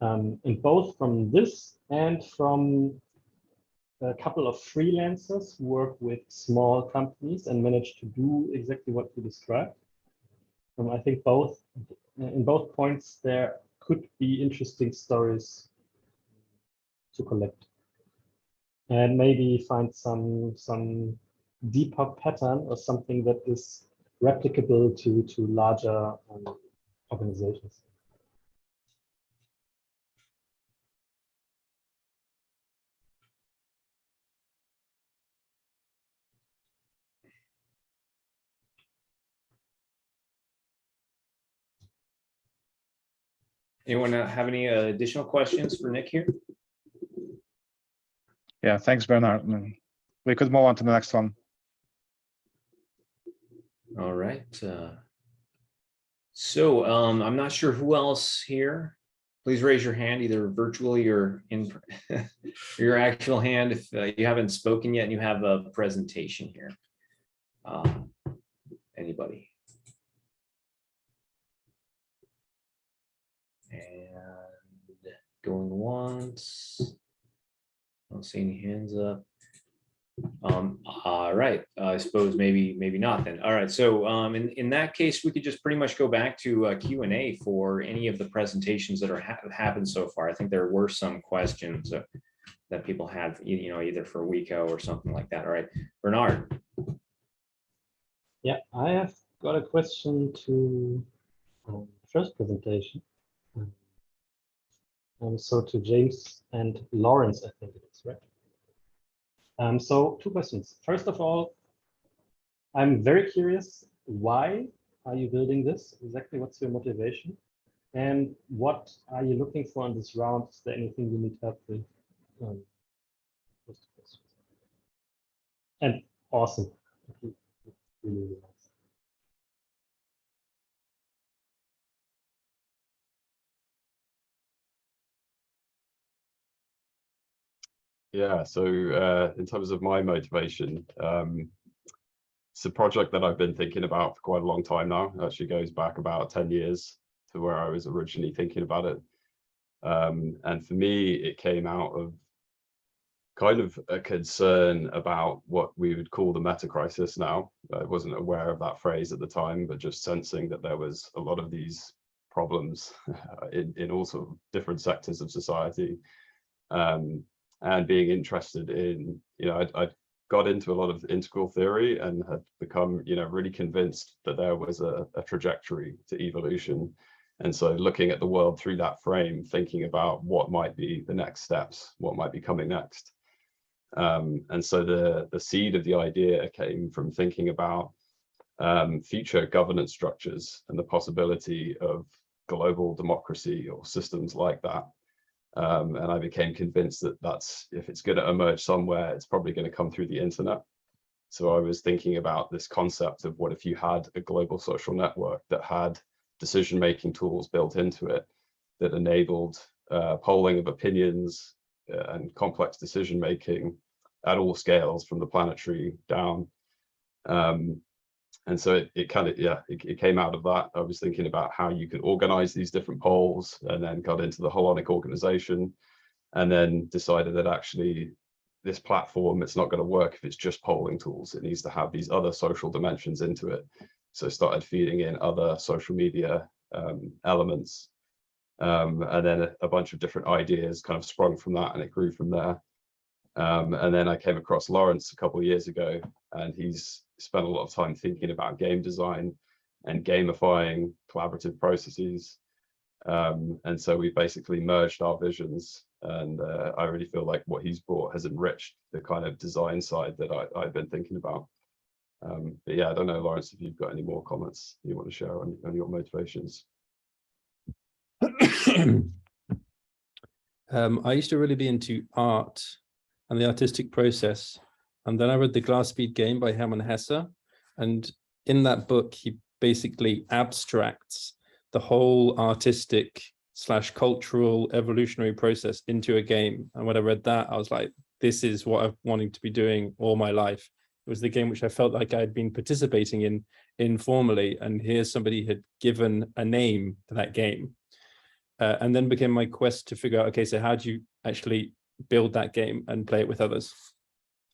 and both from this and from a couple of freelancers who work with small companies and manage to do exactly what you described. I think in both points there could be interesting stories to collect, and maybe find some deeper pattern or something that is replicable to larger organizations. Anyone have any additional questions for Nick here? Yeah, thanks, Bernard. We could move on to the next one. All right. So I'm not sure who else here. Please raise your hand, either virtually or in your actual hand, if you haven't spoken yet and you have a presentation here. Anybody? And Going once. I don't see any hands up. All right, I suppose maybe not then. All right, so in that case, we could just pretty much go back to Q&A for any of the presentations that have happened so far. I think there were some questions that people had, either for weco or something like that. All right, Bernard. Yeah, I have got a question to first presentation. So to James and Lawrence, I think it is, right? So 2 questions. First of all, I'm very curious, why are you building this? Exactly what's your motivation? And what are you looking for in this round? Is there anything you need help with? And awesome. Really nice. Yeah, so in terms of my motivation, it's a project that I've been thinking about for quite a long time now. It actually goes back about 10 years to where I was originally thinking about it. And for me, it came out of kind of a concern about what we would call the meta crisis now. I wasn't aware of that phrase at the time, but just sensing that there was a lot of these problems in all sort of different sectors of society. And being interested in, I got into a lot of integral theory and had become, really convinced that there was a trajectory to evolution. And so looking at the world through that frame, thinking about what might be the next steps, what might be coming next. And so the seed of the idea came from thinking about future governance structures and the possibility of global democracy or systems like that. And I became convinced that if it's going to emerge somewhere, it's probably going to come through the internet. So I was thinking about this concept of what if you had a global social network that had decision-making tools built into it that enabled polling of opinions and complex decision-making at all scales from the planetary down. And so it kind of, it came out of that. I was thinking about how you can organize these different polls, and then got into the holonic organization, and then decided that actually this platform, it's not going to work if it's just polling tools. It needs to have these other social dimensions into it. So started feeding in other social media elements. And then a bunch of different ideas kind of sprung from that, and it grew from there. And then I came across Laurence a couple of years ago, and he's spent a lot of time thinking about game design and gamifying collaborative processes. And so we basically merged our visions, and I really feel like what he's brought has enriched the kind of design side that I've been thinking about. But yeah, I don't know, Laurence, if you've got any more comments you want to share on your motivations. I used to really be into art and the artistic process. And then I read The Glass Speed Game by Hermann Hesse. And in that book, he basically abstracts the whole artistic / cultural evolutionary process into a game. And when I read that, I was like, this is what I've wanted to be doing all my life. It was the game which I felt like I had been participating in informally. And here's somebody had given a name to that game. And then became my quest to figure out, okay, so how do you actually build that game and play it with others?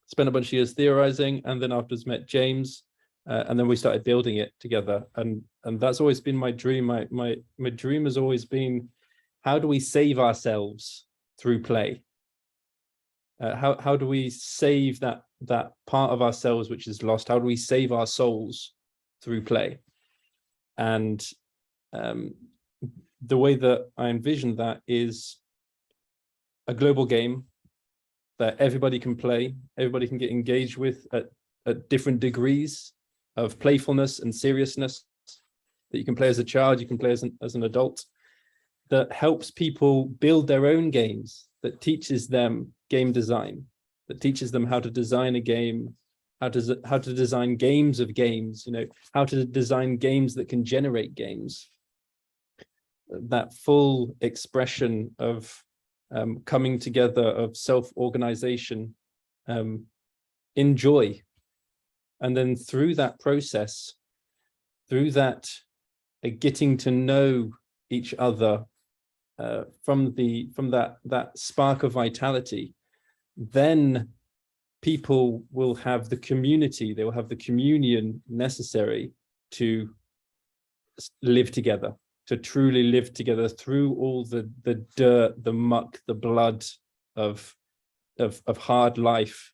Spent a bunch of years theorizing, and then afterwards met James, and then we started building it together. And that's always been my dream. My dream has always been, how do we save ourselves through play? How do we save that part of ourselves which is lost? How do we save our souls through play? And the way that I envision that is a global game that everybody can play, everybody can get engaged with at different degrees of playfulness and seriousness, that you can play as a child, you can play as an adult, that helps people build their own games, that teaches them game design, that teaches them how to design a game, how to design games of games, how to design games that can generate games. That full expression of coming together, of self-organization in joy. And then through that process, through that getting to know each other from that spark of vitality, then people will have the community, they will have the communion necessary to live together, to truly live together through all the dirt, the muck, the blood of hard life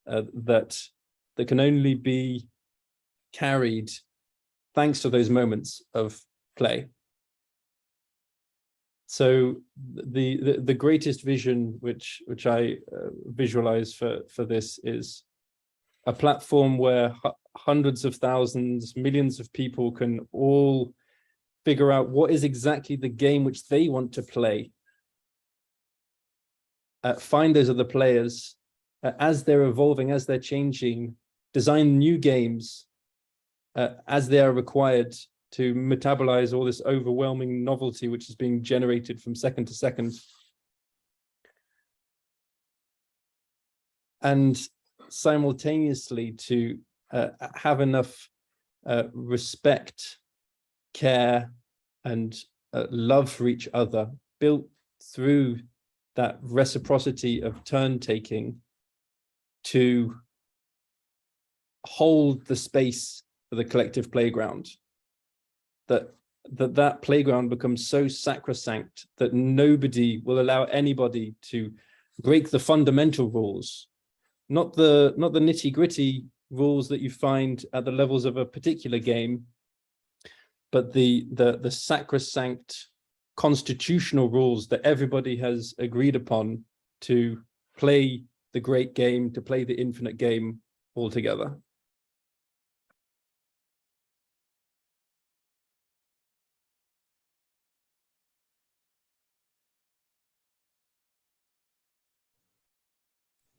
that can only be carried thanks to those moments of play. So the greatest vision which I visualize for this is a platform where hundreds of thousands, millions of people can all figure out what is exactly the game which they want to play. Find those other players as they're evolving, as they're changing, design new games as they are required to metabolize all this overwhelming novelty which is being generated from second to second. And simultaneously to have enough respect, care, and love for each other built through that reciprocity of turn taking to hold the space for the collective playground, that playground becomes so sacrosanct that nobody will allow anybody to break the fundamental rules, not the nitty-gritty rules that you find at the levels of a particular game, but the sacrosanct constitutional rules that everybody has agreed upon to play the great game, to play the infinite game all together.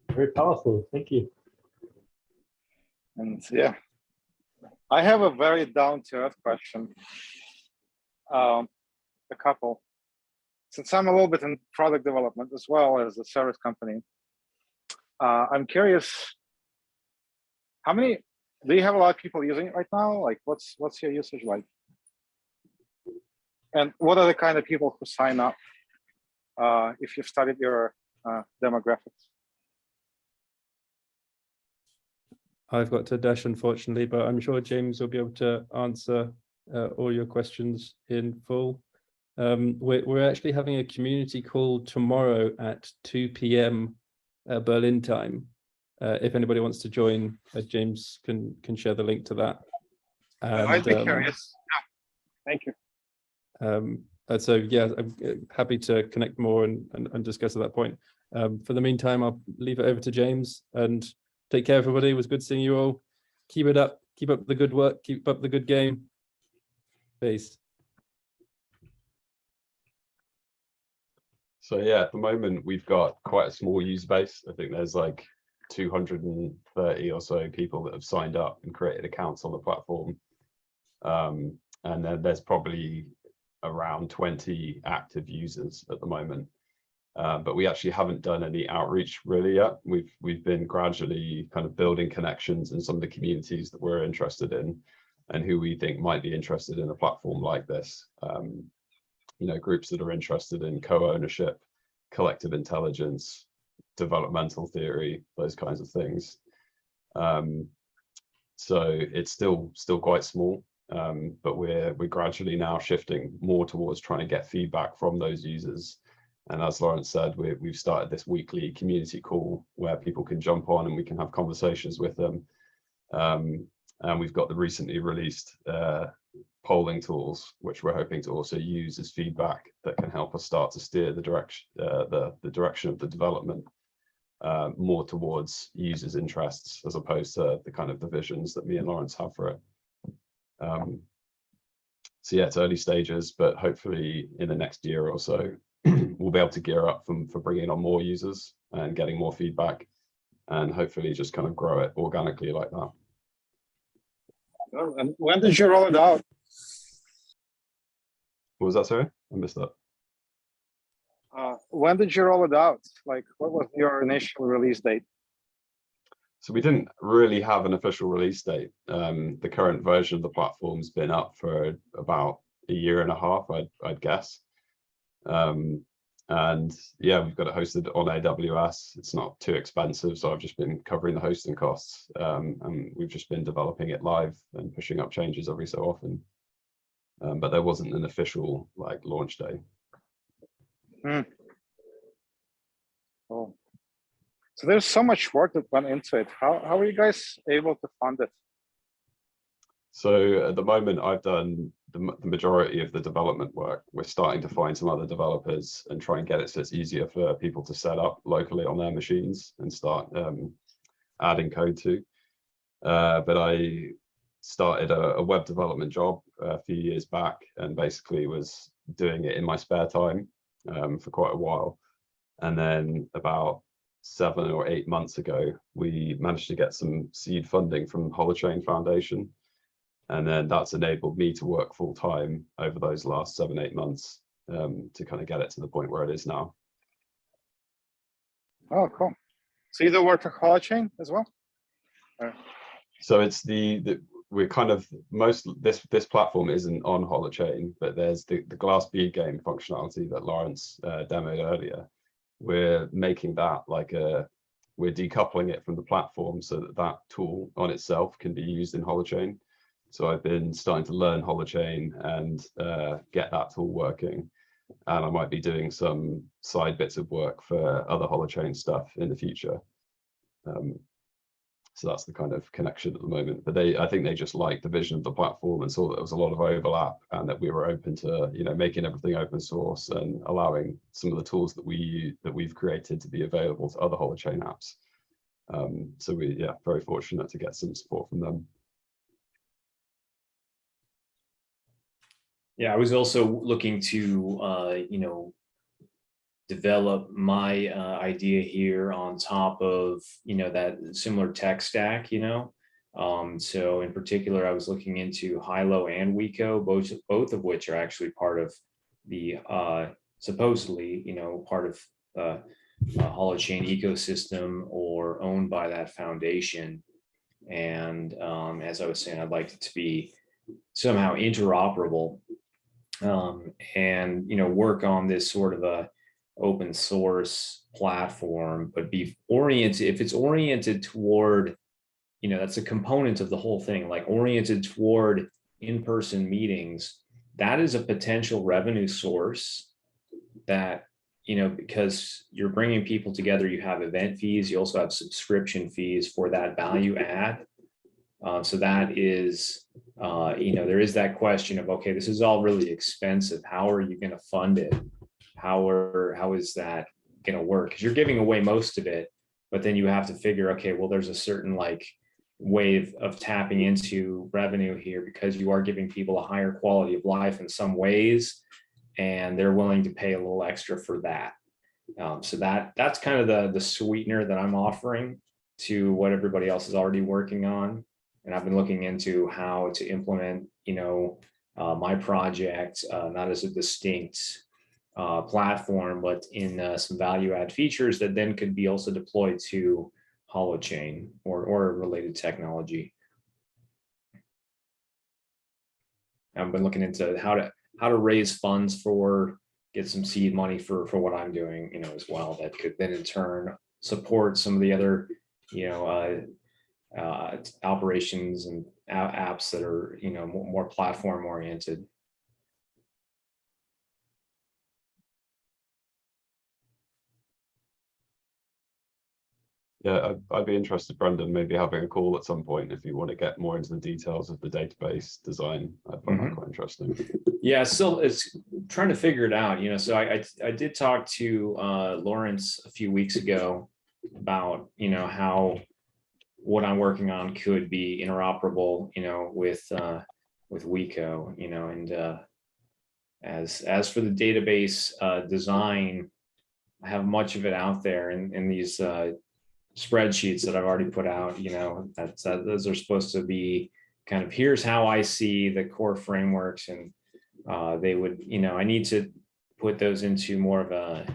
Very powerful. Thank you. And yeah, I have a very down-to-earth question. A couple. Since I'm a little bit in product development as well as a service company, I'm curious, do you have a lot of people using it right now? Like, what's your usage like? And what are the kind of people who sign up if you've studied your demographics? I've got to dash, unfortunately, but I'm sure James will be able to answer all your questions in full. We're actually having a community call tomorrow at 2 p.m. Berlin time. If anybody wants to join, James can share the link to that. And, I'd be curious. Yeah, thank you. So yeah, I'm happy to connect more and discuss at that point. For the meantime, I'll leave it over to James, and take care, everybody. It was good seeing you all. Keep it up. Keep up the good work. Keep up the good game. Peace. So yeah, at the moment we've got quite a small user base. I think there's like 230 or so people that have signed up and created accounts on the platform. And then there's probably around 20 active users at the moment. But we actually haven't done any outreach really yet. We've been gradually kind of building connections in some of the communities that we're interested in and who we think might be interested in a platform like this. Groups that are interested in co-ownership, collective intelligence, developmental theory, those kinds of things. So it's still quite small, but we're gradually now shifting more towards trying to get feedback from those users. And as Laurence said, we've started this weekly community call where people can jump on and we can have conversations with them. And we've got the recently released polling tools, which we're hoping to also use as feedback that can help us start to steer the direction, the direction of the development more towards users' interests as opposed to the kind of the visions that me and Laurence have for it. So yeah, it's early stages, but hopefully in the next year or so, we'll be able to gear up for bringing on more users and getting more feedback, and hopefully just kind of grow it organically like that. And when did you roll it out? What was that, sorry? I missed that. When did you roll it out? Like, what was your initial release date? So we didn't really have an official release date. The current version of the platform's been up for about a year and a half, I'd guess. And yeah, we've got it hosted on AWS. It's not too expensive, so I've just been covering the hosting costs, and we've just been developing it live and pushing up changes every so often. But there wasn't an official like launch day. Oh. So there's so much work that went into it. How are you guys able to fund it? So at the moment, I've done the majority of the development work. We're starting to find some other developers and try and get it so it's easier for people to set up locally on their machines and start adding code to. But I started a web development job a few years back and basically was doing it in my spare time for quite a while. And then about 7 or 8 months ago, we managed to get some seed funding from Holochain Foundation. And then that's enabled me to work full time over those last 7, 8 months to kind of get it to the point where it is now. Oh, cool. So you do work for Holochain as well? So it's we're kind of this platform isn't on Holochain, but there's the GameB game functionality that Laurence demoed earlier. We're making that like we're decoupling it from the platform so that that tool on itself can be used in Holochain. So I've been starting to learn Holochain and get that tool working. And I might be doing some side bits of work for other Holochain stuff in the future. So that's the kind of connection at the moment. But I think they just liked the vision of the platform and saw that there was a lot of overlap and that we were open to, making everything open source and allowing some of the tools that we've created to be available to other Holochain apps. So very fortunate to get some support from them. Yeah, I was also looking to, develop my idea here on top of, that similar tech stack, So in particular, I was looking into Hilo and weco, both of which are actually part of the supposedly, part of Holochain ecosystem or owned by that foundation. And as I was saying, I'd like it to be somehow interoperable. And work on this sort of a open source platform, but be oriented, if it's oriented toward, that's a component of the whole thing, like oriented toward in-person meetings, that is a potential revenue source that, because you're bringing people together, you have event fees, you also have subscription fees for that value add. So that is, there is that question of, okay, this is all really expensive. How are you going to fund it? How is that going to work? Because you're giving away most of it, but then you have to figure, okay, well, there's a certain way of tapping into revenue here because you are giving people a higher quality of life in some ways, and they're willing to pay a little extra for that. So that's kind of the sweetener that I'm offering to what everybody else is already working on. And I've been looking into how to implement, my project, not as a distinct platform, but in some value add features that then could be also deployed to Holochain or related technology. I've been looking into how to raise funds get some seed money for what I'm doing, as well, that could then in turn support some of the other, operations and apps that are, more platform oriented. Yeah, I'd be interested, Brendan, maybe having a call at some point if you want to get more into the details of the database design. I find that quite interesting. Yeah, still it's trying to figure it out, so I did talk to Laurence a few weeks ago about, how what I'm working on could be interoperable, with weco, and as for the database design, I have much of it out there in these spreadsheets that I've already put out, those are supposed to be kind of, here's how I see the core frameworks, and they would, I need to put those into more of a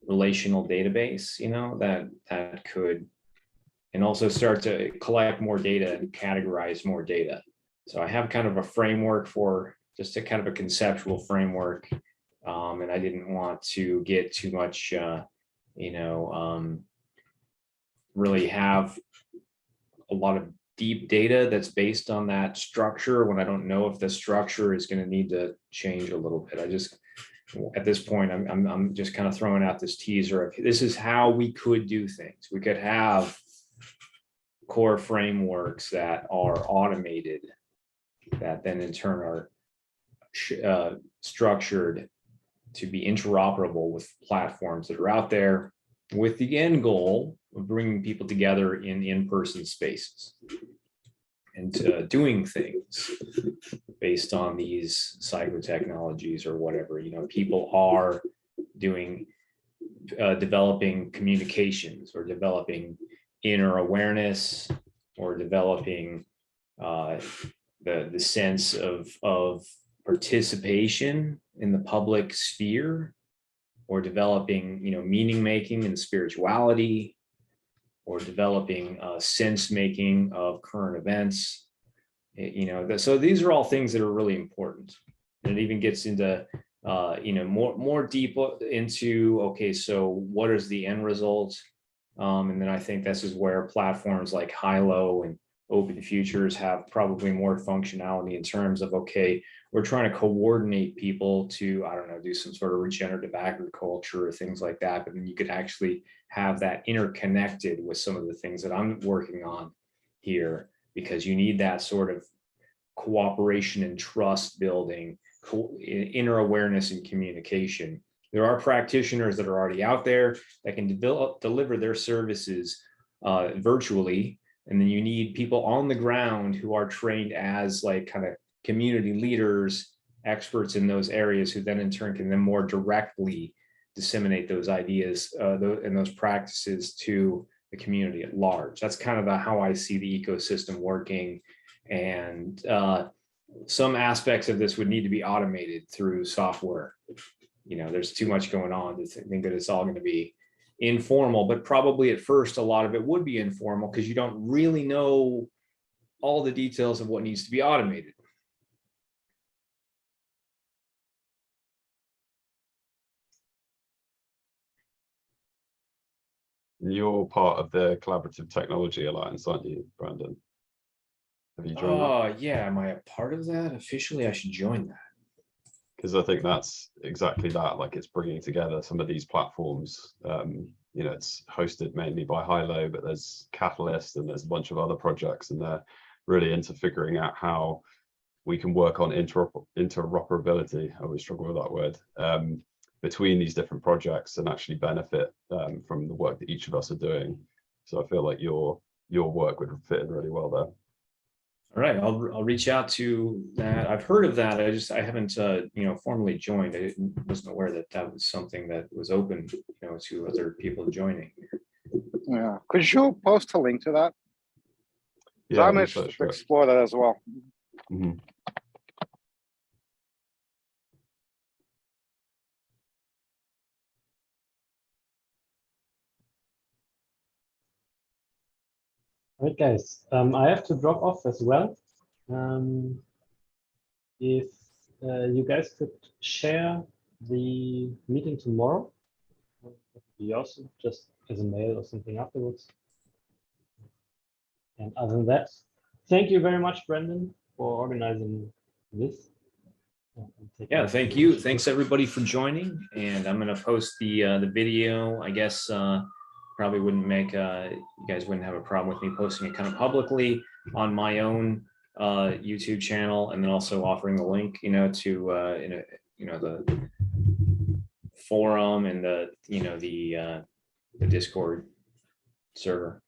relational database, that could, and also start to collect more data and categorize more data. So I have kind of a framework for just a kind of a conceptual framework And I didn't want to get too much, really have a lot of deep data that's based on that structure when I don't know if the structure is going to need to change a little bit. I just, at this point, I'm just kind of throwing out this teaser of this is how we could do things. We could have core frameworks that are automated, that then in turn are structured to be interoperable with platforms that are out there, with the end goal of bringing people together in in-person spaces and doing things based on these psychotechnologies or whatever. People are doing, developing communications or developing inner awareness or developing the sense of participation in the public sphere, or developing, meaning making and spirituality, or developing sense making of current events. So these are all things that are really important. And it even gets into, more deep into, okay, so what is the end result? And then I think this is where platforms like Hilo and Open Futures have probably more functionality in terms of, okay, we're trying to coordinate people to, I don't know, do some sort of regenerative agriculture or things like that. But then you could actually have that interconnected with some of the things that I'm working on here, because you need that sort of cooperation and trust building, inner awareness and communication. There are practitioners that are already out there that can deliver their services virtually. And then you need people on the ground who are trained as like kind of community leaders, experts in those areas, who then in turn can then more directly disseminate those ideas and those practices to the community at large. That's kind of how I see the ecosystem working. And some aspects of this would need to be automated through software. There's too much going on to think that it's all going to be informal, but probably at first a lot of it would be informal because you don't really know all the details of what needs to be automated. You're part of the Collaborative Technology Alliance, aren't you, Brandon? Have you joined that? Yeah, am I a part of that? Officially, I should join that. Because I think that's exactly that. Like, it's bringing together some of these platforms. It's hosted mainly by Hilo, but there's Catalyst and there's a bunch of other projects, and they're really into figuring out how we can work on interoperability. I always struggle with that word. Between these different projects and actually benefit from the work that each of us are doing. So I feel like your work would fit in really well there. All right, I'll reach out to that. I've heard of that. I haven't formally joined. I wasn't aware that was something that was open, to other people joining. Yeah, could you post a link to that? Yeah, I'm interested to explore that as well. Mm-hmm. All right, guys, I have to drop off as well. If you guys could share the meeting tomorrow, be awesome, just as a mail or something afterwards. And other than that, thank you very much, Brendan, for organizing this. Yeah, thank you. Thanks everybody for joining. And I'm going to post the video. I guess probably wouldn't make you guys wouldn't have a problem with me posting it kind of publicly on my own YouTube channel, and then also offering the link, to the forum and the Discord server.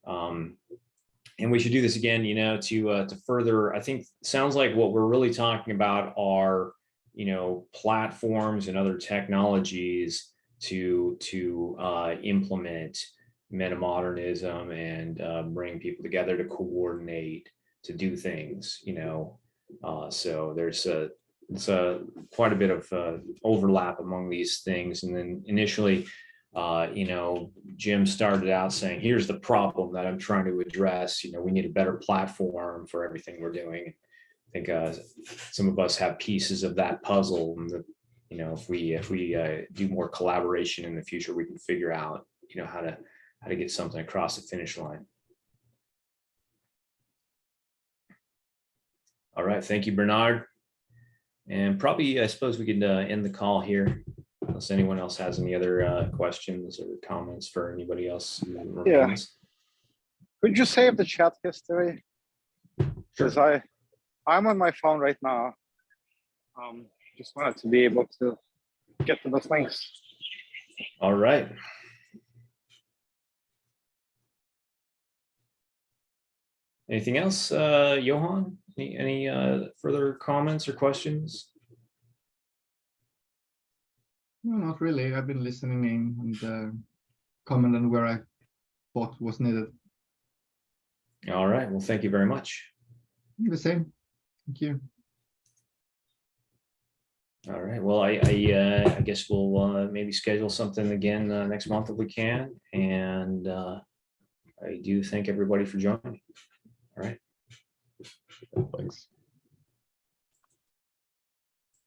And we should do this again, to further. I think sounds like what we're really talking about are, platforms and other technologies to implement metamodernism and bring people together to coordinate, to do things, so there's quite a bit of overlap among these things. And then initially, Jim started out saying, here's the problem that I'm trying to address. We need a better platform for everything we're doing. I think some of us have pieces of that puzzle, and you know, if we do more collaboration in the future, we can figure out, you know, how to get something across the finish line. All right, thank you, Bernard. And probably, I suppose we could end the call here, unless anyone else has any other questions or comments for anybody else who remains. Could you save the chat history? Sure. Because I'm on my phone right now. Just wanted to be able to get to those links. All right. Anything else, Johan? Any further comments or questions? No, not really. I've been listening in and commenting where I thought was needed. All right. Well, thank you very much. The same. Thank you. All right. Well, I guess we'll maybe schedule something again next month if we can. And I do thank everybody for joining. All right. Thanks.